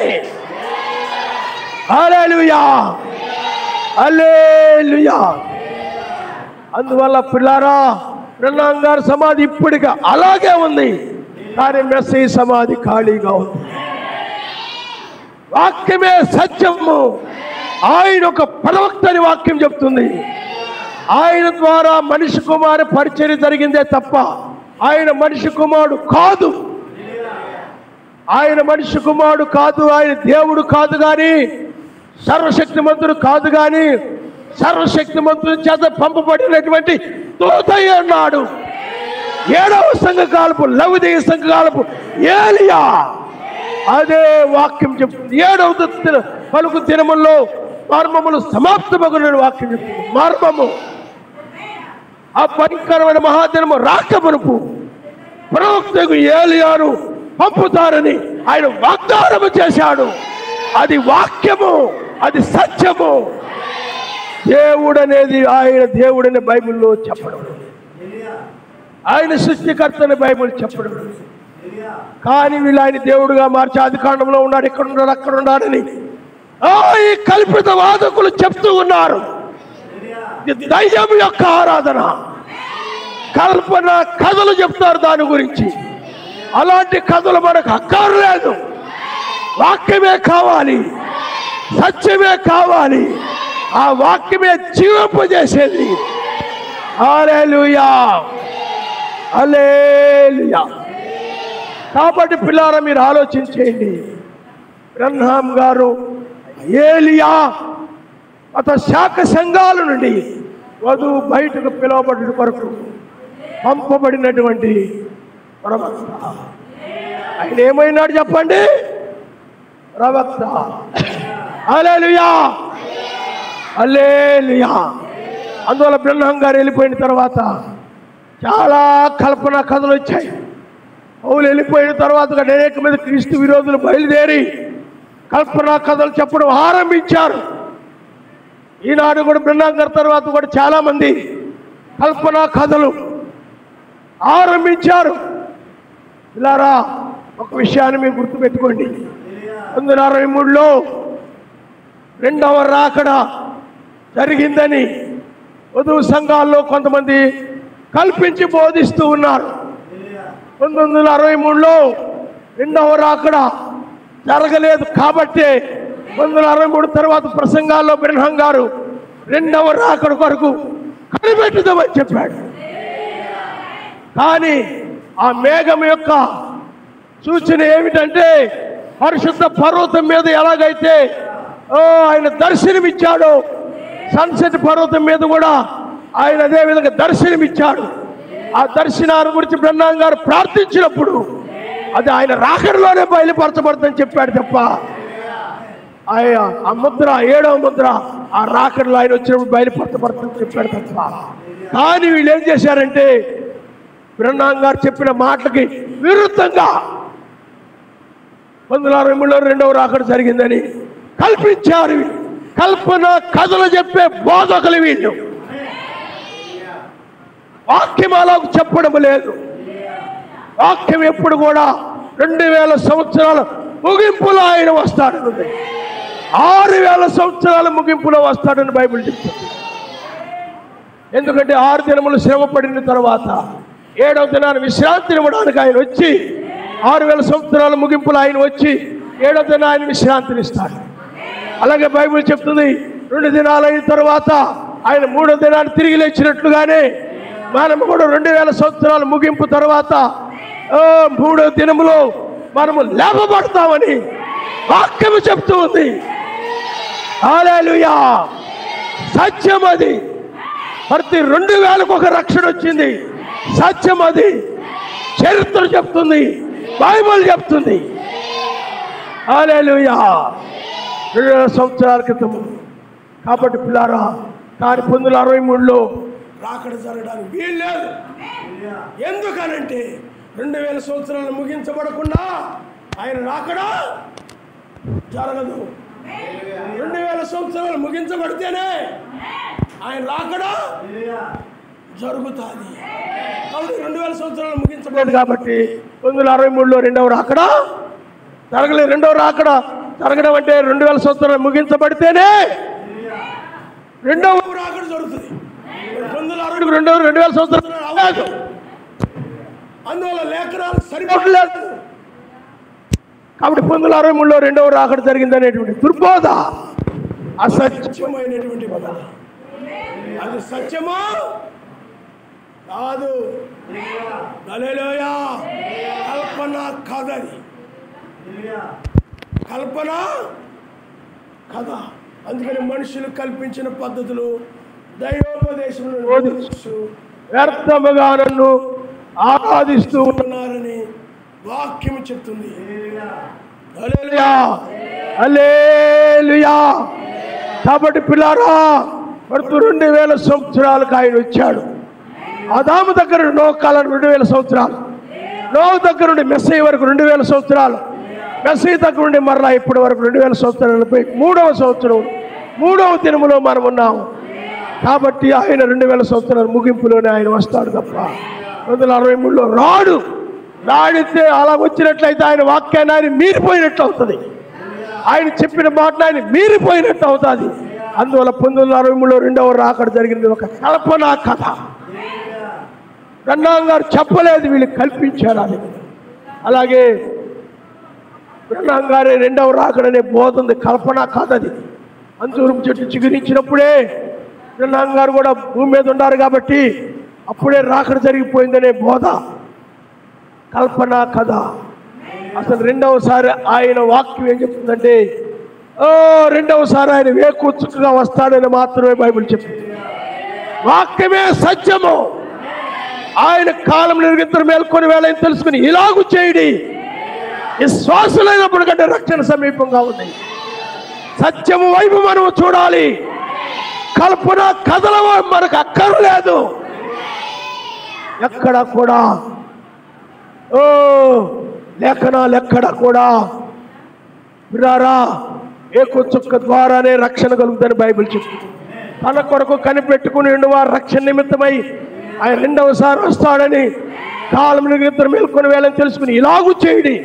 హల్లెలూయా, హల్లెలూయా. అందువల్ల పిల్లారా, బ్రహ్నాం గారి సమాధి ఇప్పటికి అలాగే ఉంది, కానీ మెస్సీ సమాధి ఖాళీగా ఉంది. వాక్యమే సత్యము. ఆయన ఒక ప్రవక్తని వాక్యం చెప్తుంది. ఆయన ద్వారా మనిషి కుమారు పరిచర్య జరిగిందే తప్ప ఆయన మనిషి కుమారుడు కాదు. ఆయన మనిషి కుమారుడు కాదు, ఆయన దేవుడు కాదు, కానీ సర్వశక్తిమంతుడు కాదు, కానీ సర్వశక్తిమంతుడి చేత పంపబడినటువంటి దూత అన్నాడు. 7వ సంఘకాలపు లవదీయ సంఘకాలపు ఏలియా అదే వాక్యం చెప్తుంది. 7వ పలుకు దినముల్లో మర్మములు సమాప్తమగున వాక్యం చెప్తుంది. మర్మము ఆ భయంకరమైన మహాదినము రాకమునుపు ప్రవక్తకు ఏలియాను పంపుతారని ఆయన వాగ్దానము చేశాడు. అది వాక్యము, అది సత్యము. దేవుడు అనేది ఆయన దేవుడని బైబిల్లో చెప్పడం, ఆయన సృష్టికర్తని బైబిల్ చెప్పడం. కానీ వీళ్ళు ఆయన దేవుడుగా మార్చి ఆదికాండంలో ఉన్నాడు, ఇక్కడ ఉన్నాడు, అక్కడ ఉన్నాడని ఈ కల్పిత వాదకులు చెప్తూ ఉన్నారు. దయ్యం యొక్క ఆరాధన, కల్పన కథలు చెప్తారు దాని గురించి. అలాంటి కథలు మనకు అక్కర్లేదు. వాక్యమే కావాలి, సత్యమే కావాలి. ఆ వాక్యమే జీవింపజేసేది. హల్లెలూయా, హల్లెలూయా. కాబట్టి పిల్లారా, మీరు ఆలోచించేయండి. బ్రహ్నాం గారు ఏలియా అత శాఖ సంఘాల నుండి వధువు బయటకు పిలువబడిన కొరకు పంపబడినటువంటి ప్రవక్త. ఆయన ఏమైనాడు చెప్పండి? ప్రవక్త. హల్లెలూయా, హల్లెలూయా. అందువల్ల బ్రహ్నాం గారు వెళ్ళిపోయిన తర్వాత చాలా కల్పన కథలు వచ్చాయి. పౌలు వెళ్ళిపోయిన తర్వాత అనేక మంది క్రీస్తు విరోధులు బయలుదేరి కల్పనా కథలు చెప్పడం ఆరంభించారు. ఈనాడు కూడా బ్రహ్నాం గారి తర్వాత కూడా చాలా మంది కల్పనా కథలు ఆరంభించారు. ఇలారా, ఒక విషయాన్ని మీరు గుర్తుపెట్టుకోండి. 1963లో రెండవ రాకడ జరిగిందని వధువు సంఘాల్లో కొంతమంది కల్పించి బోధిస్తూ ఉన్నారు. 1963లో రెండవ రాకడ జరగలేదు కాబట్టి 1963 తర్వాత ప్రసంగాల్లో బ్రహ్నాం గారు రెండవ రాకడ కొరకు కనిపెట్టుదామని చెప్పాడు. కానీ ఆ మేఘం యొక్క సూచన ఏమిటంటే, పరిశుద్ధ పర్వతం మీద ఎలాగైతే ఆయన దర్శనమిచ్చాడో, సన్సెట్ పర్వతం మీద కూడా ఆయన అదే విధంగా దర్శనమిచ్చాడు. ఆ దర్శనాన్ని గురించి బ్రహ్నాం గారు ప్రార్థించినప్పుడు అది ఆయన రాకడలోనే బయలుపరచబడుతుందని చెప్పాడు తప్ప ఆ ముద్ర, 7వ ముద్ర, ఆ రాకడలో ఆయన వచ్చినప్పుడు బయలుపరచబడుతుందని చెప్పాడు తప్ప. కానీ వీళ్ళు ఏం చేశారంటే, బ్రహ్నాం గారు చెప్పిన మాటలకి విరుద్ధంగా 1963లో రెండవ రాకడ జరిగిందని కల్పించారు. కల్పన కథలు చెప్పే బోధకులు వీళ్ళు. వాక్యం అలా చెప్పడం లేదు. వాక్యం ఎప్పుడు కూడా 2000 సంవత్సరాల ముగింపులో ఆయన వస్తాడని, 6000 సంవత్సరాల ముగింపులో వస్తాడని బైబిల్ చెప్తుంది. ఎందుకంటే 6 దినములు శ్రమ పడిన తర్వాత 7వ దినాన్ని విశ్రాంతి ఇవ్వడానికి ఆయన వచ్చి, 6000 సంవత్సరాల ముగింపులో ఆయన వచ్చి 7వ దిన ఆయన విశ్రాంతిని ఇస్తాడు. అలాగే బైబిల్ చెప్తుంది, 2 దినాలు అయిన తర్వాత ఆయన 3వ దినాన్ని తిరిగి లేచినట్లుగానే మనము కూడా 2000 సంవత్సరాల ముగింపు తర్వాత 3వ దినములో మనము లేపబడతామని వాక్యము చెప్తూ ఉంది. హల్లెలూయా, సత్యం అది. ప్రతి 2000కు ఒక రక్షణ వచ్చింది. సత్యం అది. చరిత్ర చెప్తుంది, బైబిల్ చెప్తుంది. హల్లెలూయా, 2000 సంవత్సరాల క్రితం. కాబట్టి పిల్లారా, కానీ 1963లో రాకడ జరగడానికి వీలు లేదు. ఎందుకనంటే 2000 సంవత్సరాలు ముగించబడకుండా ఆయన రాకడ జరగదు. 2000 సంవత్సరాలు ముగించబడితేనే ఆయన రాకడ జరుగుతుంది. కాబట్టి 2000 సంవత్సరాలు ముగించబడదు. కాబట్టి 1963లో రెండవ రాకడ జరగలేదు. రెండవ రాకడ జరగడం అంటే 2000 సంవత్సరాలు ముగించబడితేనే రెండవ రాకడ జరుగుతుంది. 2000 సంవత్సరాలు అవ్వదు. అందువల్ల లేఖనాలు సరిపోవట్లేదు. కాబట్టి 1963లో రెండవ రాకడ జరిగిందనేటువంటి దుర్బోధ అసత్యమైనటువంటి బోధ. అది సత్యమా కాదు. హల్లెలూయా, కల్పన కథది, కల్పన కథ. అందుకని మనుషులు కల్పించిన పద్ధతులు దైవోపదేశములను బోధిస్తూ వ్యర్థముగా నన్ను ఆరాధిస్తూ ఉన్నారని వాక్యం చెప్తుంది. హల్లెలూయా, హల్లెలూయా. కాబట్టి పిల్లారా, 2000 సంవత్సరాలకు ఆయన వచ్చాడు. ఆదాము దగ్గర నోహు కాలం 2000 సంవత్సరాలు, నోహు దగ్గర నుండి మెస్సీ వరకు 2000 సంవత్సరాలు, మెస్సీ దగ్గర నుండి మరలా ఇప్పటి వరకు 2000 సంవత్సరాలపై 3వ సంవత్సరం 3వ దినములో మనం ఉన్నాము. కాబట్టి ఆయన 2000 సంవత్సరాల ముగింపులోనే ఆయన వస్తాడు తప్ప 1963లో రాడు. రాడితే అలా వచ్చినట్లయితే ఆయన వాక్యాన్ని ఆయన మీరిపోయినట్లు అవుతుంది. ఆయన చెప్పిన మాటను ఆయన మీరిపోయినట్టు అవుతుంది. అందువల్ల 1963లో రెండవ రాకడ జరిగింది ఒక కల్పనా కథ. బ్రహ్నాం గారు చెప్పలేదు, వీళ్ళు కల్పించారు. అది అలాగే బ్రహ్నాం గారి రెండవ రాకడనే బోధ కల్పన కాదది. అంజూరం చెట్టు చిగురించినప్పుడే బ్రహ్నాం గారు కూడా భూమి మీద ఉన్నారు కాబట్టి అప్పుడే రాకడ జరిగిపోయిందనే బోధ కల్పన కథ. అసలు రెండవసారి ఆయన వాక్యం ఏం చెప్తుందంటే రెండవసారి ఆయన వేకుచుక్కగా వస్తాడని మాత్రమే బైబిల్ చెప్తుంది. వాక్యమే సత్యము. ఆయన కాలం నిరంతరం మేల్కొని వేళ తెలుసుకుని ఇలాగూ చేయడి. విశ్వాసులైనప్పుడు కంటే రక్షణ సమీపంగా ఉంది. సత్యము వైపు మనం చూడాలి. కల్పన కథల మనకు అక్కర్లేదు. ఎక్కడ కూడా లేఖనాలు ఎక్కడ కూడా విరారా ఏకచుక్క ద్వారానే రక్షణ కలుగుతుందని బైబిల్ చెప్తుంది. తన కొరకు కనిపెట్టుకుని వారు రక్షణ నిమిత్తమై ఆయన రెండవసారి వస్తాడని కాలం నిరంతరం మేల్కొని వేళని తెలుసుకుని ఇలాగూ చేయడి.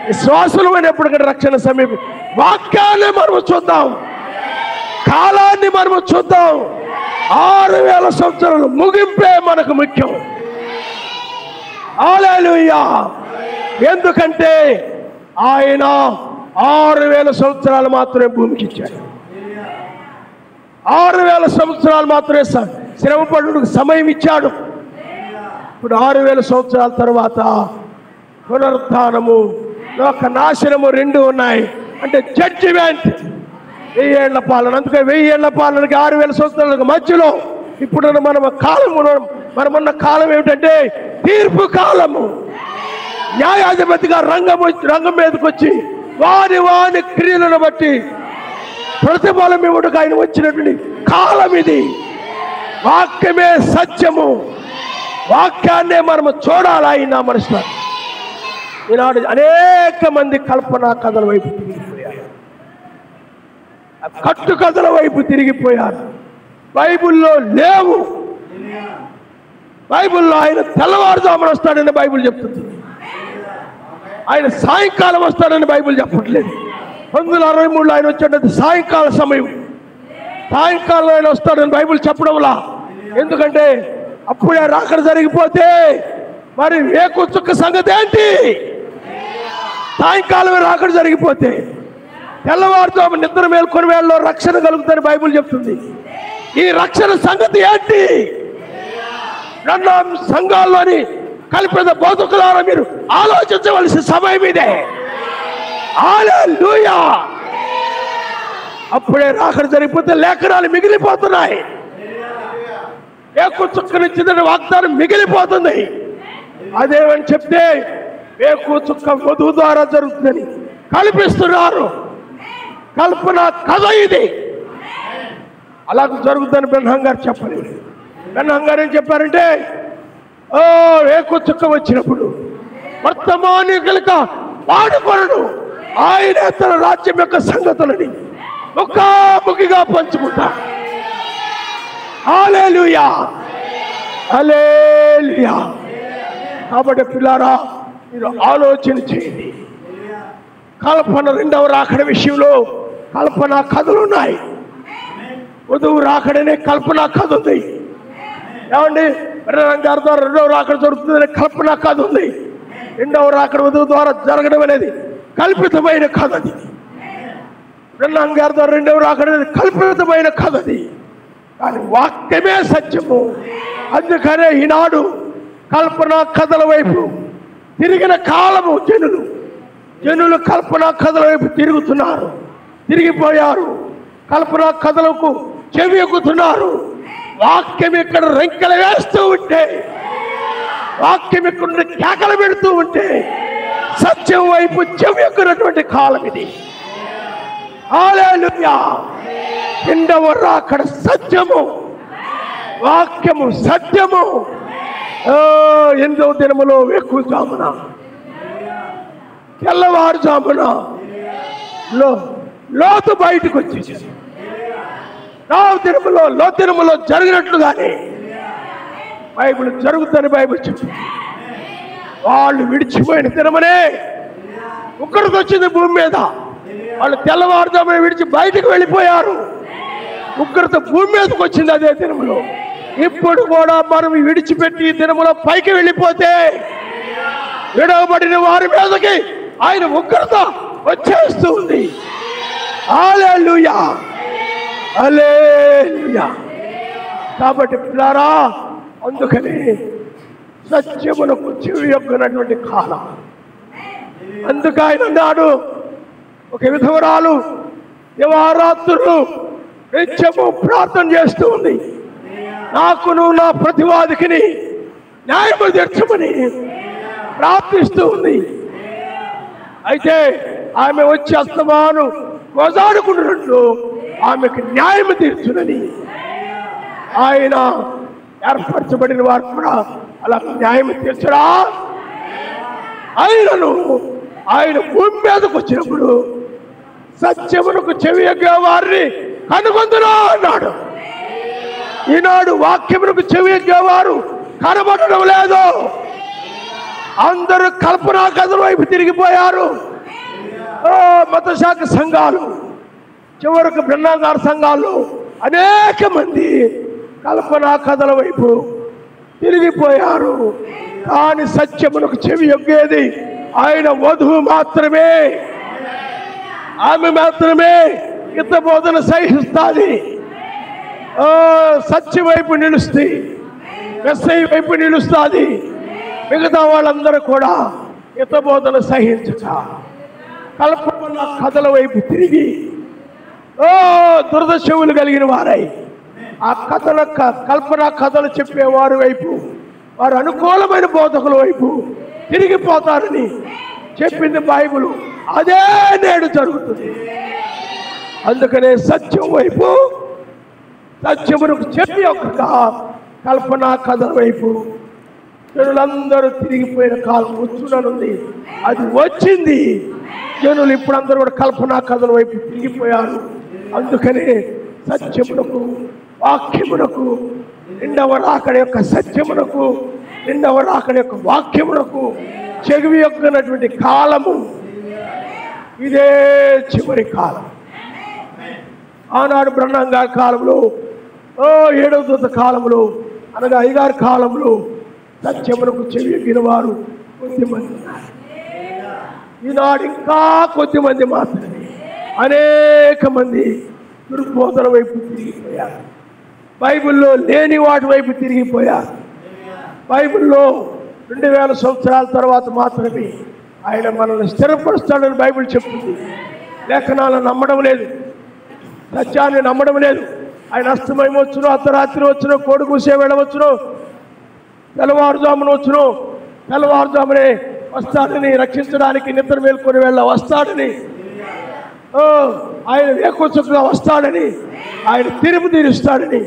విశ్వాసులమైనప్పుడు కంటే రక్షణ సమీపం. వాక్యాన్ని మనము చూద్దాం, కాలాన్ని మనము చూద్దాం. 6000 సంవత్సరాలు ముగింపే మనకు ముఖ్యం. హల్లెలూయా. ఎందుకంటే ఆయన 6000 సంవత్సరాలు మాత్రమే భూమికి ఇచ్చాడు. 6000 సంవత్సరాలు మాత్రమే శ్రమపడుటకు సమయం ఇచ్చాడు. ఇప్పుడు 6000 సంవత్సరాల తర్వాత పునరుత్థానము, లోక నాశనము రెండు ఉన్నాయి. అంటే జడ్జిమెంట్, 1000 ఏళ్ల పాలన. అందుకే 1000 ఏళ్ల పాలనకి 6000 సంవత్సరాలకు మధ్యలో ఇప్పుడు మనమున్న కాలం ఏమిటంటే తీర్పు కాలము. న్యాయాధిపతిగా రంగం మీదకి వచ్చి వాని క్రియలను బట్టి ప్రతిఫలం ఇవ్వడానికి ఆయన వచ్చినటువంటి కాలం ఇది. వాక్యమే సత్యము. వాక్యాన్నే మనము చూడాలి. ఆయన మనసులో ఈనాడు అనేక మంది కల్పన కథల వైపు తిరిగిపోయారు, కట్టు కథల వైపు తిరిగిపోయారు. బైబిల్లో లేవు. బైబిల్లో ఆయన తెల్లవారుజామున వస్తాడని బైబిల్ చెప్తుంది. ఆయన సాయంకాలం వస్తాడని బైబిల్ చెప్పట్లేదు. 1963లో ఆయన వచ్చేటది సాయంకాల సమయం. సాయంకాలం ఆయన వస్తాడని బైబిల్ చెప్పడంలా. ఎందుకంటే అప్పుడే రాకడ జరిగిపోతే మరి వేకుచుక్క సంగతి ఏంటి? సాయంకాలమే రాకడ జరిగిపోతే తెల్లవారుతో నిద్ర మేల్కొని వేళలో రక్షణ కలుగుతుందని బైబిల్ చెప్తుంది. ఈ రక్షణ సంగతి ఏంటి? రెండు సంఘాల్లోని కల్పిత బోధకులారా మీరు ఆలోచించవలసిన సమయం ఇదే. హల్లెలూయా. అప్పుడే రాకడ జరిగిపోతే లేఖనాలు మిగిలిపోతున్నాయి. వేకుచుక్కనిచ్చిందని వాగ్దానం మిగిలిపోతుంది. అదేమని చెప్తే వేకుచుక్క వధువు ద్వారా జరుగుతుందని కల్పిస్తున్నారు. కల్పన కథ ఇది. అలా జరుగుతుందని బ్రహ్నాం గారు చెప్పలేదు. బ్రహ్నాం గారు ఏం చెప్పారంటే వేకుచుక్క వచ్చినప్పుడు వర్తమానికులుగా వాడుకొనడు ఆయన తన రాజ్యం యొక్క సంగతులని ముఖాముఖిగా పంచుకుంటారు. హల్లెలూయా, హల్లెలూయా. కాబట్టి పిల్లారా మీరు ఆలోచన చేయండి. కల్పన రెండవ రాకడ విషయంలో కల్పన కథలు ఉన్నాయి. వధువు రాకడనే కల్పన కథ ఉంది. ఏమండి, గారి ద్వారా రెండవ రాకడ జరుగుతుందనే కల్పన కథ ఉంది. రెండవ రాకడ వధువు ద్వారా జరగడం అనేది కల్పితమైన కథ. అది బ్రహ్నాం గారి ద్వారా రెండవ రాకడ అనేది కల్పితమైన కథ. అది కానీ వాక్యమే సత్యము. అందుకనే ఈనాడు కల్పన కథల వైపు తిరిగిన కాలము. జనులు కల్పన కథల వైపు తిరుగుతున్నారు, తిరిగిపోయారు. కల్పన కథలకు చెవి ఎక్కుతున్నారు. వాక్యం ఇక్కడ రెంకలు వేస్తూ ఉంటే, వాక్యం ఇక్కడ కేకలు పెడుతూ ఉంటే సత్యం వైపు చెవి ఎక్కున్నటువంటి కాలం ఇది. హల్లెలూయా. రెండవ రాకడ సత్యము, వాక్యము సత్యము. 8వ దినములో వేకువజామున తెల్లవారుజామున లోతు బయటకు వచ్చేసి 9వ దినములో జరిగినట్లుగానే బైబిల్ జరుగుతుందని బైబిల్ చెప్తుంది. వాళ్ళు విడిచిపోయిన దినమనే ఉగ్రత వచ్చింది భూమి మీద. వాళ్ళు తెల్లవారుజామున విడిచి బయటకు వెళ్ళిపోయారు. ఉగ్రత భూమి మీదకి వచ్చింది అదే దినములో. ఇప్పుడు కూడా మనం విడిచిపెట్టి ఈ దినములో పైకి వెళ్ళిపోతే విడవబడిన వారి మీదకి ఆయన ఉగ్రత వచ్చేస్తూ ఉంది. హల్లెలూయా, హల్లెలూయా. కాబట్టి పిల్లారా, అందుకని సత్యమునకు చెవియొగ్గనటువంటి కాలం. అందుకు ఆయన అన్నాడు, ఒక విధవరాలు దివారాత్రులు నిత్యము ప్రార్థన చేస్తూ ఉంది, నాకును నా ప్రతివాదికిని న్యాయము తీర్చమని ప్రార్థిస్తూ ఉంది. అయితే ఆమె వచ్చి అస్తమాను గోజాడుకున్నట్లు ఆమెకు న్యాయము తీర్చునని ఆయన ఏర్పరచబడిన వారు కూడా అలా న్యాయం తీర్చరా. ఆయన భూమి మీదకు వచ్చినప్పుడు సత్యమునకు చెవియొగ్గే వారిని కనుగొందురా అన్నాడు. ఈనాడు వాక్యమునకు చెవియొగ్గేవారు కనబడడం లేదు. అందరూ కల్పనా కథల వైపు తిరిగిపోయారు. మతశాఖ సంఘాలు, చివరకు బ్రహ్మంగార సంఘాలు అనేక మంది కల్పనా కథల వైపు తిరిగిపోయారు. కానీ సత్యమునకు చెవియొగ్గేది ఆయన వధువు మాత్రమే. ఆమె మాత్రమే హిత బోధన సహిస్తుంది, సత్యం వైపు నిలుస్తుంది, మెస్సయ్య వైపు నిలుస్తుంది. మిగతా వాళ్ళందరూ కూడా హిత బోధన సహించక కల్పన కథల వైపు తిరిగి దురద చెవులు కలిగిన వారై ఆ కల్పన కథలు చెప్పేవారి వైపు, వారు అనుకూలమైన బోధకుల వైపు తిరిగిపోతారని చెప్పింది బైబిల్. అదే నేడు జరుగుతుంది. అందుకనే సత్యం వైపు, సత్యమునకు చెప్పి ఒక కల్పనా కథల వైపు జనులందరూ తిరిగిపోయిన కాలం వచ్చుననుంది. అది వచ్చింది. జనులు ఇప్పుడందరూ కూడా కల్పనా కథల వైపు తిరిగిపోయారు. అందుకనే సత్యమునకు, వాక్యమునకు, రెండవ రాకడ యొక్క సత్యమునకు, రెండవ రాకడ యొక్క వాక్యమునకు చెవియొగ్గనటువంటి కాలము ఇదే చివరి కాలం. ఆనాడు బ్రహ్మంగారి కాలంలో, ఏడవ దూత కాలంలో, అనగా అయ్యగారి కాలంలో సత్యమునకు చెవియొగ్గిన వారు కొద్దిమంది ఉన్నారు. ఈనాడు ఇంకా కొద్దిమంది మాత్రమే అనేక మంది దుర్బోధన వైపు తిరిగిపోయారు. బైబిల్లో లేని వాటి వైపు తిరిగిపోయారు. బైబిల్లో 2000 సంవత్సరాల తర్వాత మాత్రమే ఆయన మనల్ని స్థిరపరుస్తాడని బైబిల్ చెప్తుంది. లేఖనాలను నమ్మడం లేదు, సత్యాన్ని నమ్మడం లేదు. ఆయన అస్తమయం వచ్చును, అర్ధరాత్రి వచ్చును, కోడి కూసే వెళ్ళవచ్చును, తెల్లవారుజామున వచ్చును, తెల్లవారుజామునే వస్తాడని, రక్షించడానికి నిద్ర మేల్కొని వస్తాడని, ఆయన వేకొచ్చుగా వస్తాడని, ఆయన తీర్పు తీరుస్తాడని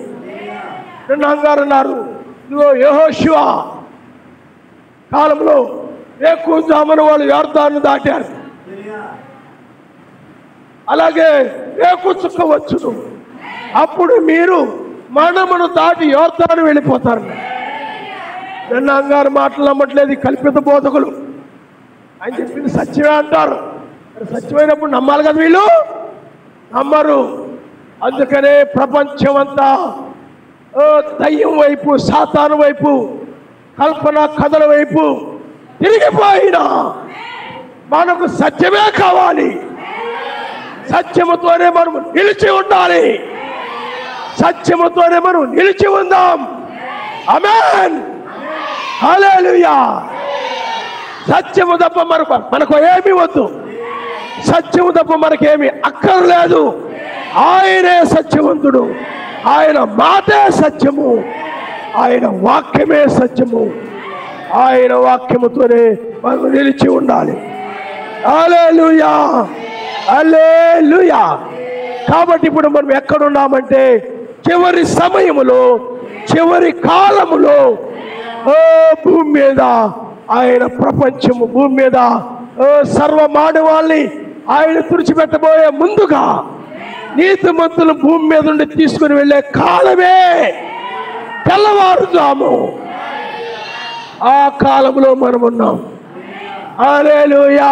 బ్రహ్మంగారు అన్నారు. ఇదిగో యెహోషువ కాలంలో వేకువజామున వాళ్ళు యోర్దాను దాటారు. అలాగే వేకుచుక్క వచ్చును, అప్పుడు మీరు మరణమును దాటి యోర్దాను వెళ్ళిపోతారు. బ్రహ్మంగారు మాటలు నమ్మట్లేదు కల్పిత బోధకులు. ఆయన చెప్పింది సత్యమే అంటారు. సత్యమైనప్పుడు నమ్మాలి కదా, వీళ్ళు నమ్మరు. అందుకనే ప్రపంచం అంతా దయ్యం వైపు, సాతాను వైపు, కల్పన కథల వైపు తిరిగిపోయినా మనకు సత్యమే కావాలి. సత్యముతోనే మనం నిలిచి ఉండాలి. సత్యముతోనే మనం నిలిచి ఉందాం. ఆమేన్, హల్లెలూయా. సత్యము తప్ప మనకు ఏమీ వద్దు. సత్యము తప్ప మనకేమి అక్కర్లేదు. ఆయనే సత్యవంతుడు. ఆయన మాటే సత్యము. ఆయన వాక్యమే సత్యము. ఆయన వాక్యముతోనే మనం నిలిచి ఉండాలి. హల్లెలూయా, హల్లెలూయా. కాబట్టి ఇప్పుడు మనం ఎక్కడున్నామంటే చివరి సమయములో, చివరి కాలములో భూమి మీద ఆయన ప్రపంచము, భూమి మీద సర్వ మానవాళ్ళని ఆయన తుడిచిపెట్టబోయే ముందుగా నీతిమంతులు భూమి మీద నుండి తీసుకుని వెళ్ళే కాలమే తెల్లవారుజాము. ఆ కాలంలో మనం ఉన్నాం. హల్లెలూయా.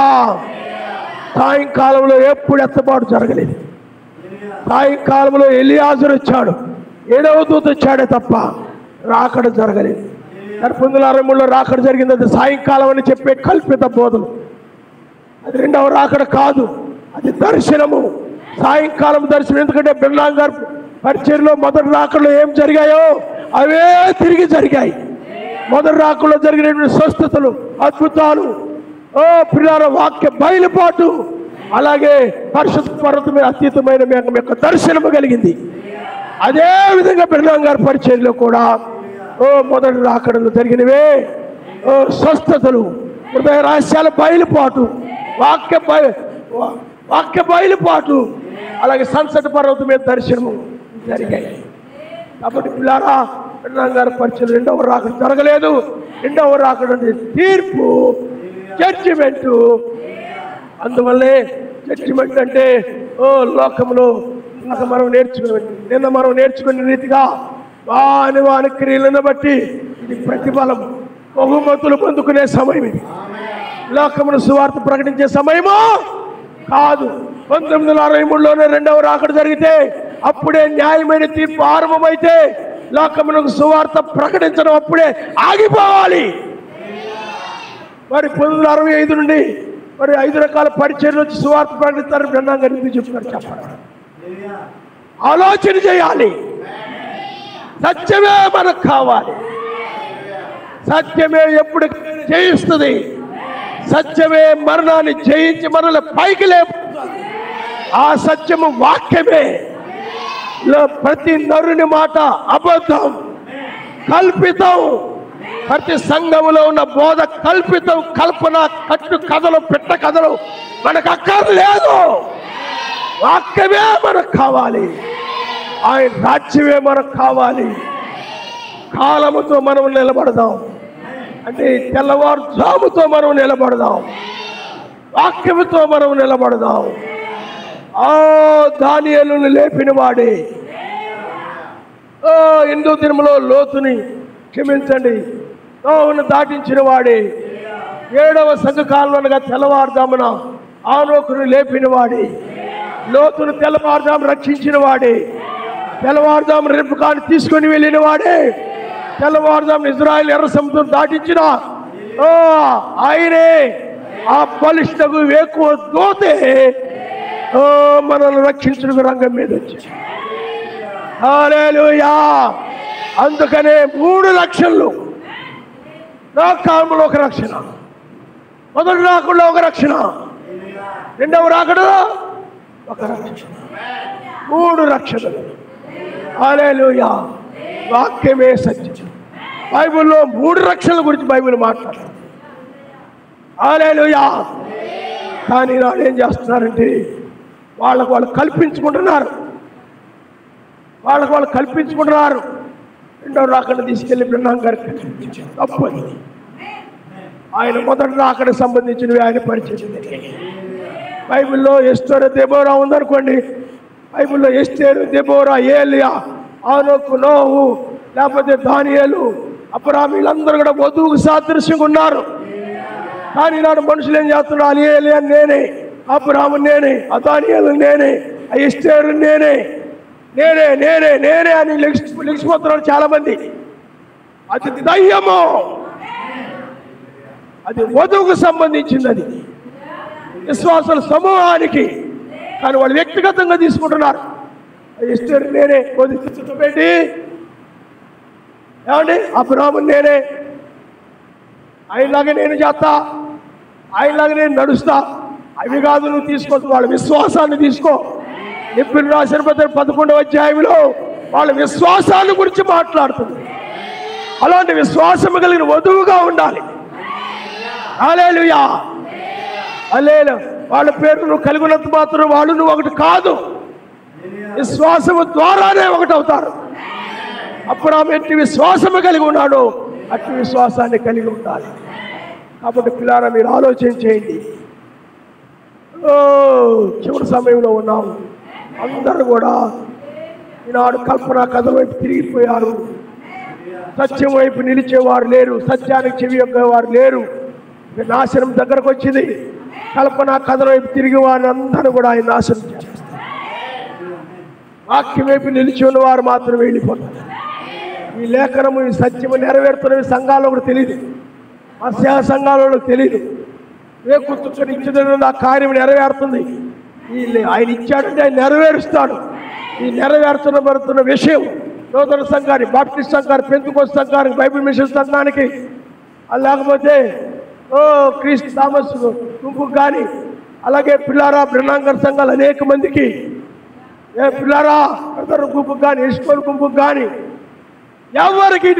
సాయంకాలంలో ఎప్పుడు ఎత్తబాటు జరగలేదు. సాయంకాలంలో ఎలియాజరు వచ్చాడు, 7వ దూత వచ్చాడే తప్ప రాకడ జరగలేదు. 1963లో రాకడ జరిగింది. అది సాయంకాలం అని చెప్పే కల్పిత బోధలు. అది రెండవ రాకడ కాదు, అది దర్శనము, సాయంకాలం దర్శనం. ఎందుకంటే బ్రహ్నాం గారు పరిచర్లో మొదటి రాకడలో ఏం జరిగాయో అవే తిరిగి జరిగాయి. మొదటి రాకడలో జరిగినటువంటి స్వస్థతలు, అద్భుతాలు, ప్రియులారా వాక్య బయలుపాటు, అలాగే పరిశుద్ధ పర్వతం మీద అతీతమైన మేఘం యొక్క దర్శనము కలిగింది. అదే విధంగా బ్రహ్నాం గారి పరిచర్లో కూడా మొదటి రాకడలో జరిగినవే స్వస్థతలు, హృదయ రహస్యాల బయలుపాటు, వాక్య బయలుపాటు, అలాగే సన్సెట్ పర్వతం మీద దర్శనము జరిగాయి. కాబట్టి పిల్లారా, బ్రహ్నాం గారి పరిచయం రెండవ రాకడ జరగలేదు. రెండవ రాకడ తీర్పు, జడ్జిమెంటు. అందువల్లే జడ్జిమెంట్ అంటే లోకంలో మనం నేర్చుకునే రీతిగా వాని క్రియలను బట్టి ఇది ప్రతిఫలం, బహుమతులు పొందుకునే సమయం. ఇది లోకమును సువార్త ప్రకటించే సమయమో కాదు. 1963లోనే రెండవ రాకడ జరిగితే అప్పుడే న్యాయమైన తీర్పు ఆరంభమైతే లోకమునకు సువార్త ప్రకటించడం అప్పుడే ఆగిపోవాలి. మరి 1965 నుండి మరి 5 రకాల పరిచర్యలు వచ్చి సువార్త ప్రకటిస్తారు. బ్రహ్నాం గారు ఎందుకు చెప్తున్నారు చెప్పండి. ఆలోచన చేయాలి. సత్యమే మనకు కావాలి. సత్యమే ఎప్పుడు జయిస్తుంది. సత్యమే మరణాన్ని జయించి మనల్ని పైకి లేపుతుంది. ఆ సత్యము వాక్యమే. ప్రతి నరుని మాట అబద్ధం, కల్పితం. ప్రతి సంఘములో ఉన్న బోధ కల్పితం, కల్పన, కట్టు కథలు, పెట్ట కథలు మనకు అక్కర్లేదు. వాక్యమే మనకు కావాలి. ఆయన రాజ్యమే మనకు కావాలి. కాలముతో మనం నిలబడదాం. అంటే తెల్లవారుజాముతో మనం నిలబడదాం. వాక్యముతో మనం నిలబడదాం. దానియేలును లేపిన వాడే, హిందూ దినములో లోతుని క్షమించండి నోవును దాటించిన వాడే, 7వ సంఘకాలంలో అనగా తెల్లవారుజామున ఆనోకును లేపిన వాడే, లోతును తెల్లవారుజాము రక్షించిన వాడే, తెల్లవారుజామున రిబ్కాను తీసుకొని వెళ్ళిన వాడే, తెల్లవారుజామున ఇజ్రాయెల్ ఎర్ర సముద్రం దాటించిన ఆయనే. ఆ బలిష్టకు ఎక్కువ దోతే మనల్ని రక్షించడానికి రంగం మీద వచ్చాడు. హల్లెలూయా. అందుకనే 3 రక్షణలు. కాలంలో ఒక రక్షణ, మొదటి రాకడలో ఒక రక్షణ, రెండవ రాకడలో ఒక రక్షణ, 3 రక్షణలు. హల్లెలూయా. వాక్యమే సత్యం. బైబిల్లో 3 రక్షణల గురించి బైబిల్ మాట్లాడుతుంది. హల్లెలూయా. కానీ నాడు ఏం చేస్తున్నారంటే వాళ్ళు కల్పించుకుంటున్నారు. వాళ్ళు కల్పించుకుంటున్నారు. రెండవ రాకడ తీసుకెళ్లి బ్రహ్నాం గారికి తప్పు. ఆయన మొదటి రాకడకు సంబంధించినవి ఆయన పరిచయం. బైబిల్లో ఎస్తేరు, దెబోరా ఉందనుకోండి. బైబిల్లో ఎస్తేరు, దెబోరా, ఏలియా, ఆనోకు, నోహు, లేకపోతే దానియేలు, అబ్రాహాము, వీళ్ళందరూ కూడా వధువుకు సాదృశ్యంగా ఉన్నారు. కానీ నాడు మనుషులు ఏం చేస్తున్నారు? ఏలియా నేనే, అబ్రాహాము నేనే, దానియేలు నేనే, ఎస్తేరు నేనే, నేనే నేనే నేనే అని లెగిసిపోతున్నారు చాలా మంది. అది దయ్యము. అది వధువుకు సంబంధించింది. అది విశ్వాసాల సమూహానికి. కానీ వాళ్ళు వ్యక్తిగతంగా తీసుకుంటున్నారు. ఎస్తేరు నేనే పెట్టి, ఏమండి అబ్రాహాము నేనే, ఆయనలాగా నేను చేస్తా, ఆయనలాగా నేను నడుస్తా. అవి కాదు నువ్వు తీసుకోవచ్చు. వాళ్ళ విశ్వాసాన్ని తీసుకో. నిప్పులు రాసిన పత్రిక 11వ అధ్యాయంలో వాళ్ళ విశ్వాసాన్ని గురించి మాట్లాడుతుంది. అలాంటి విశ్వాసం కలిగిన వధువుగా ఉండాలి. హల్లెలూయా. హల్లెలూయా. వాళ్ళ పేరు నువ్వు కలిగి ఉన్నంత మాత్రం వాళ్ళు నువ్వు ఒకటి కాదు. విశ్వాసము ద్వారానే ఒకటి అవుతారు. అబ్రాహాము ఎట్టి విశ్వాసము కలిగి ఉన్నాడు, అట్టి విశ్వాసాన్ని కలిగి ఉండాలి. కాబట్టి పిల్లారా, మీరు ఆలోచన చేయండి. చివరి సమయంలో ఉన్నాము. అందరూ కూడా ఈనాడు కల్పన కథ వైపు తిరిగిపోయారు. సత్యం వైపు నిలిచేవారు లేరు. సత్యానికి చెవి యొక్కవారు లేరు. నాశనం దగ్గరకు వచ్చింది. కల్పన కథ వైపు తిరిగి వారిని అందరూ కూడా ఆయన నాశనం చేస్తారు. వాక్యం వైపు నిలిచి ఉన్నవారు మాత్రం వెళ్ళిపోతారు. ఈ లేఖనము ఈ సత్యము నెరవేరుతున్నవి సంఘాల్లో కూడా తెలియదు, మత్స్య సంఘాలలో తెలియదు. ఏ కూర్చొని ఇచ్చిన ఆ కార్యం నెరవేరుతుంది. ఆయన ఇచ్చాడంటే ఆయన నెరవేరుస్తాడు. ఈ నెరవేర్చబడుతున్న విషయం నూతన సంఘానికి, బాప్టిస్ట్ సంఘానికి, పెంతెకోస్తు సంఘానికి, బైబిల్ మిషన్ సంఘానికి, లేకపోతే క్రీస్తు థామస్ గుంపుకు కానీ, అలాగే పిల్లారా బ్రహ్మాంగర్ సంఘాలు అనేక మందికి, పిల్లారా బ్రదర్ గుంపుకు కానీ, ఇస్కోల్ గుంపుకు కానీ, ఎవరికి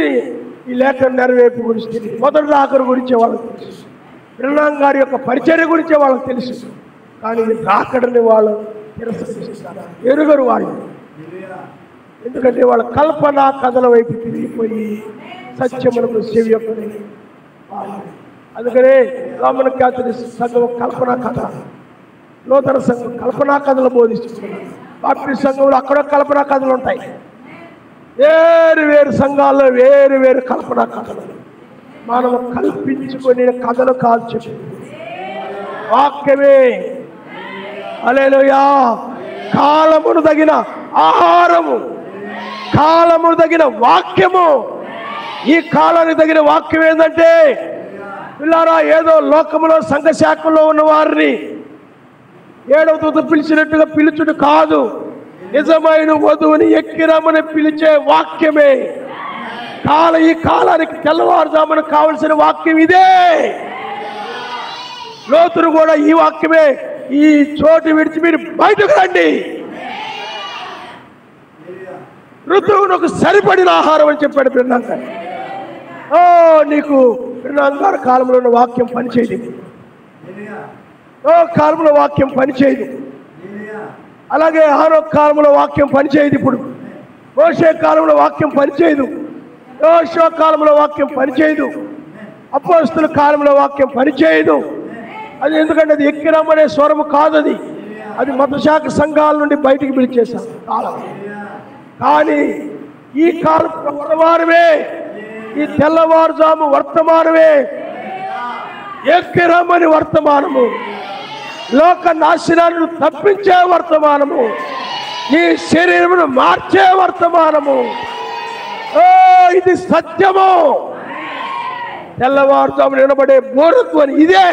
ఈ లేఖన నెరవేర్పు గురించి తెలియదు. మొదటి ఆఖరు గురించే వాళ్ళకి తెలుసు, బ్రహ్మాంగ గారి యొక్క పరిచర్య గురించే వాళ్ళకి తెలుసు. కానీ రాకడని వాళ్ళు తిరస్కరిస్తారు, ఎరుగరు వాళ్ళు. ఎందుకంటే వాళ్ళ కల్పన కథల వైపు తిరిగిపోయి సత్యములకు చెవియొక్కని. అందుకనే రోమన్ క్యాథలిక్ సంఘం కల్పనా కథ, నూతన సంఘం కల్పనా కథలు బోధిస్తుంది. బాప్టిస్ట్ సంఘంలో అక్కడ కల్పనా కథలు ఉంటాయి. వేరు వేరు సంఘాల్లో వేరు వేరు కల్పనా కథలు. మనం కల్పించుకొని కథలు కాదు, చెప్పి వాక్యమే. హల్లెలూయా. కాలమును తగిన ఆహారము, కాలమును తగిన వాక్యము. ఈ కాలానికి తగిన వాక్యం ఏంటంటే, పిల్లారా ఏదో లోకములో సంఘ శాఖలో ఉన్న వారిని ఏడవ దూత పిలిచినట్టుగా పిలుచుడు కాదు, నిజమైన వధువుని ఎక్కిరమని పిలిచే వాక్యమే. ఈ కాలానికి తెల్లవారుజామున కావలసిన వాక్యం ఇదే. లోతులు కూడా ఈ వాక్యమే. ఈ చోటు విడిచి మీరు బయటకు రండి, ఋతువునకు సరిపడిన ఆహారం అని చెప్పాడు బ్రహ్మాంగ. నీకు బ్రహ్మాంగారు కాలంలో ఉన్న వాక్యం పనిచేయదు, కాలంలో వాక్యం పనిచేయదు. అలాగే ఆరో కాలంలో వాక్యం పనిచేయదు. ఇప్పుడు మోషే కాలంలో వాక్యం పనిచేయదు, యోషువ కాలంలో వాక్యం పనిచేయదు, అపోస్తలుల కాలంలో వాక్యం పనిచేయదు. అది ఎందుకంటే అది ఎక్కిరమ్మనే స్వరము కాదు, అది మతశాఖ సంఘాల నుండి బయటికి పిలిచేశారు కాలం. కానీ ఈ కాలం వర్తమానమే, ఈ తెల్లవారుజాము వర్తమానమే ఎక్కిరమ్మని వర్తమానము, లోక నాశనాలను తప్పించే వర్తమానము, నీ శరీరమును మార్చే వర్తమానము. ఇది సత్యము. తెల్లవారుజాము వినబడే బోరత్వం ఇదే.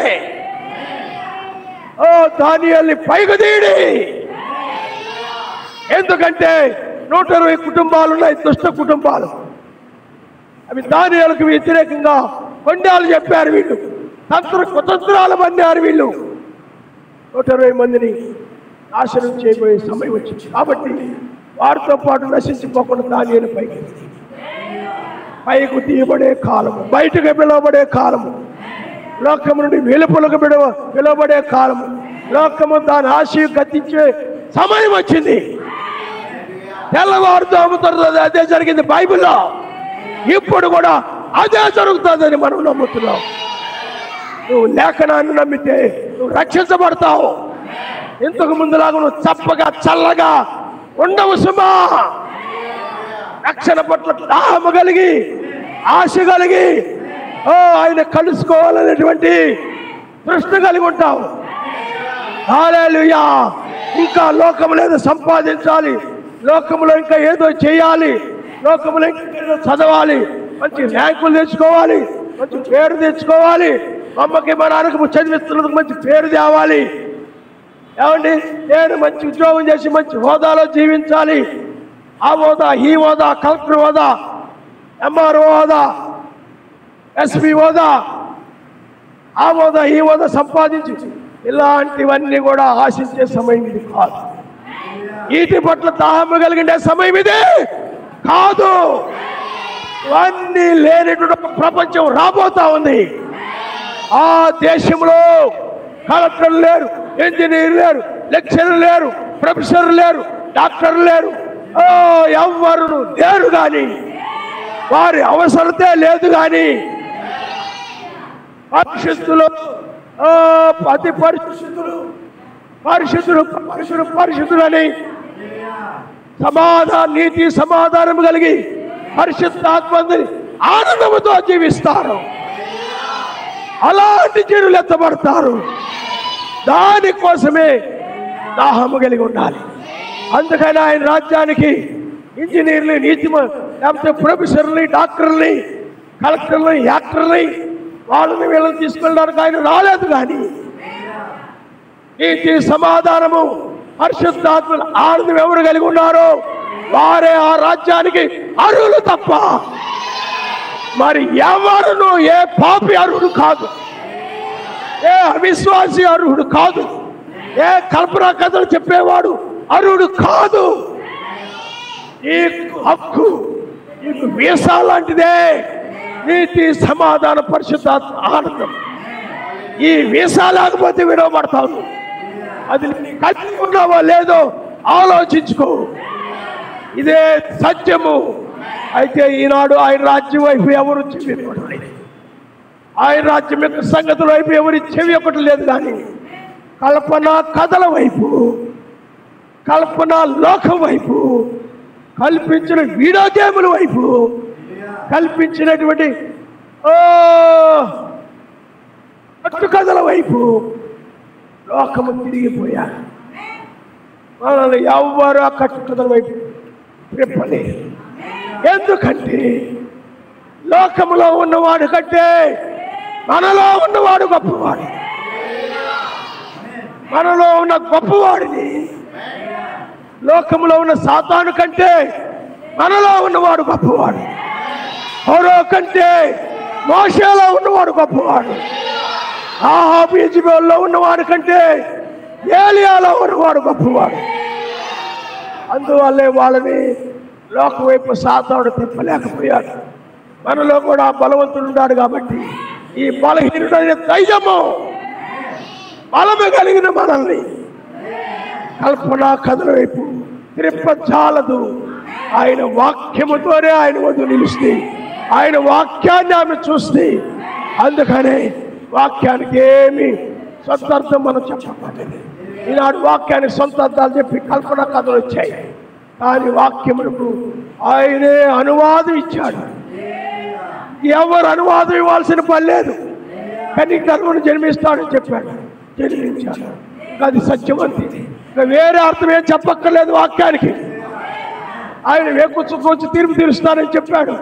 దానియేలుని పైకి తీయడి. ఎందుకంటే 120 కుటుంబాలు ఉన్నాయి, దుష్ట కుటుంబాలు. అవి దానియేలుకు వ్యతిరేకంగా కొండాలు చెప్పారు వీళ్ళు, కుతంత్రాలు పన్నారు వీళ్ళు. 120 మందిని నాశనం చేయబోయే సమయం వచ్చింది. కాబట్టి వారితో పాటు నశించిపోకుండా దానియేలు పైకి తీయబడే కాలము, బయటకు పిలువబడే కాలము, లోకము నుండి వెలుపలకు పిలువబడే కాలము, లోకము దాని ఆశ గతించే సమయం వచ్చింది. తెల్లవారుజాము తర్వాత అదే జరిగింది బైబిల్లో. ఇప్పుడు కూడా అదే జరుగుతుందని మనం నమ్ముతున్నాం. నువ్వు లేఖనాన్ని నమ్మితే నువ్వు రక్షించబడతావు. ఇంతకు ముందులాగా నువ్వు చప్పగా చల్లగా ఉండవు సుమా. రక్షణ పట్ల దాహము కలిగి, ఆశ కలిగి, ఆయన కలుసుకోవాలనేటువంటి దృష్టి కలిగి ఉంటావు. హల్లెలూయా. ఇంకా లోకములో ఏదో సంపాదించాలి, లోకములో ఇంకా ఏదో చేయాలి, లోకములో ఇంకా ఏదో చదవాలి, మంచి ర్యాంకులు తెచ్చుకోవాలి, మంచి పేరు తెచ్చుకోవాలి, అమ్మకి మా నాన్నకు చదివిస్తున్నందుకు మంచి పేరు తేవాలి. ఏమండి, నేను మంచి ఉద్యోగం చేసి మంచి హోదాలో జీవించాలి. ఆ హోదా, ఈ హోదా, కలెక్టర్ హోదా, ఎంఆర్ఓ హోదా, ఎస్పీ హోదా, ఆ హోదా, ఈ హోదా సంపాదించి ఇలాంటివన్నీ కూడా ఆశించే సమయం ఇది కాదు. వీటి పట్ల దాహము కలిగిండే సమయం ఇదే కాదు. ఇవన్నీ లేనటువంటి ప్రపంచం రాబోతా ఉంది. ఆ దేశంలో కలెక్టర్లు లేరు, ఇంజనీర్లు లేరు, లెక్చరర్లు లేరు, ప్రొఫెసర్లు లేరు, డాక్టర్లు లేరు, ఎవ్వరు లేరు. కానీ వారి అవసరతే లేదు. కానీ పరిశుద్ధులు, అతి పరిశుద్ధులు, పరిశుద్ధులు, పరిశుద్ధులు, పరిశుద్ధులని నీతి సమాధానం కలిగి పరిశుద్ధాత్మని ఆనందముతో జీవిస్తారు. అలాంటి జనులు ఎత్తబడతారు. దానికోసమే దాహము కలిగి ఉండాలి. అందుకని ఆయన రాజ్యానికి ఇంజనీర్లు, లేకపోతే ప్రొఫెసర్ని, డాక్టర్ని, కలెక్టర్ని, యాక్టర్ని వాళ్ళని వీళ్ళని తీసుకెళ్ళడానికి ఆయన రాలేదు. కానీ నీతి, సమాధానము, పరిశుద్ధాత్మ ఆనందం ఎవరు కలిగి ఉన్నారో వారే ఆ రాజ్యానికి అర్హులు తప్ప మరి ఎవరును ఏ పాపి అర్హుడు కాదు, ఏ అవిశ్వాసి అర్హుడు కాదు, ఏ కల్పనా కథలు చెప్పేవాడు అర్హుడు కాదు. ఈ హక్కు నీకు వీసా లాంటిదే. నీతి, సమాధాన, పరిశుద్ధాత్మ ఆనందం. ఈ వీసా లేకపోతే విడవబడతావు. అది కలిగి ఉన్నావా లేదో ఆలోచించుకో. ఇదే సత్యము. అయితే ఈనాడు ఆయన రాజ్యం వైపు ఎవరు చెవి, ఆయన రాజ్యం యొక్క సంగతుల వైపు ఎవరి చెవి ఒకటి లేదు. కానీ కల్పన కథల వైపు, కల్పన లోకం వైపు, కల్పించిన వీడియో గేముల వైపు, కల్పించినటువంటి కట్టుకథల వైపు లోకము తిరిగిపోయారు. మనల్ని ఎవ్వరు ఆ కట్టుకథల వైపు తిప్పలేదు. ఎందుకంటే లోకములో ఉన్నవాడు కంటే మనలో ఉన్నవాడు గొప్పవాడు. మనలో ఉన్న గొప్పవాడిని లోకములో ఉన్న సాతాను కంటే మనలో ఉన్నవాడు గొప్పవాడు. ఫరో కంటే మోషేలో ఉన్నవాడు గొప్పవాడు. ఆహాబు యెజెబెల్లో ఉన్నవాడు కంటే ఏలియాలో ఉన్నవాడు గొప్పవాడు. అందువల్లే వాళ్ళని లోకం వైపు సాతానుడు తిప్పలేకపోయాడు. మనలో కూడా బలవంతుడు ఉన్నాడు. కాబట్టి ఈ బలహీనుడైన ధైర్యము, బలము కలిగిన మనల్ని కల్పనా కథల వైపు త్రిప్పచాలదు. ఆయన వాక్యముతోనే ఆయన వద్ద నిలుస్తుంది. ఆయన వాక్యాన్ని ఆమె చూస్తే, అందుకనే వాక్యానికి ఏమి సొంత అర్థం మనం చెప్పబడ్డది. ఈనాడు వాక్యానికి సొంత అర్థాలు చెప్పి కల్పనా కథలు వచ్చాయి. కానీ వాక్యములకు ఆయనే అనువాదం ఇచ్చాడు. ఎవరు అనువాదం ఇవ్వాల్సిన పని లేదు. కానీ గర్భను జన్మిస్తాడని చెప్పాడు, జన్మించాడు. అది సత్యవంతి. ఇంకా వేరే అర్థం ఏం చెప్పక్కర్లేదు వాక్యానికి. ఆయన వేకుచ్చి తీర్పు తీరుస్తానని చెప్పాడు.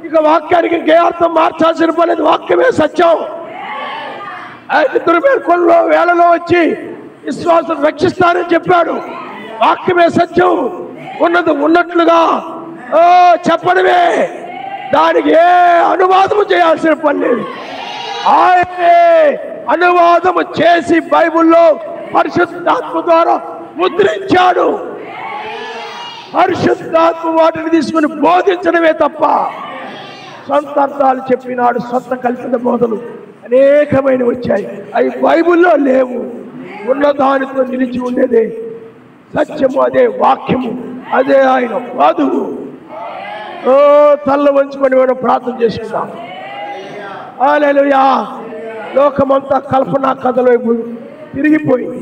ఇక వాక్యానికి ఇంకే అర్థం మార్చాల్సిన పని లేదు. వాక్యమే సత్యం. ఆయన దుర్మేర్కొల్లో వేళలో వచ్చి విశ్వాసం రక్షిస్తానని చెప్పాడు. వాక్యమే సత్యం. ఉన్నది ఉన్నట్లుగా చెప్పడమే. దానికి ఏ అనువాదము చేయాల్సిన పని లేదు. ఆయనే అనువాదము చేసి బైబిల్లో పరిశుద్ధాత్మ ద్వారా ముద్రించాడు. పరిశుద్ధాత్మ వాటిని తీసుకుని బోధించడమే తప్ప సొంత అర్థాలు చెప్పినాడు. సొంత కల్పిత బోధలు అనేకమైన వచ్చాయి. అవి బైబిల్లో లేవు. ఉన్నదానితో నిలిచి ఉండేదే సత్యము, అదే వాక్యము, అదే ఆయన వధువు. తల్ల వంచుకొని మనం ప్రార్థన చేసుకుందాం. హల్లెలూయా. లోకమంతా కల్పనా కథల వైపు తిరిగిపోయింది.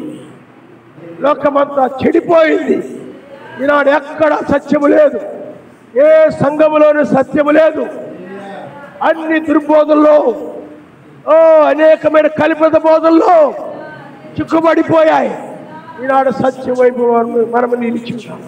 లోకమంతా చెడిపోయింది. ఈనాడు ఎక్కడ సత్యము లేదు. ఏ సంఘములోనూ సత్యము లేదు. అన్ని దుర్బోధల్లో, అనేకమైన కల్పిత బోధల్లో చిక్కుబడిపోయాయి. ఈనాడు సత్యం వైపు మనము నిలిచి ఉన్నాం.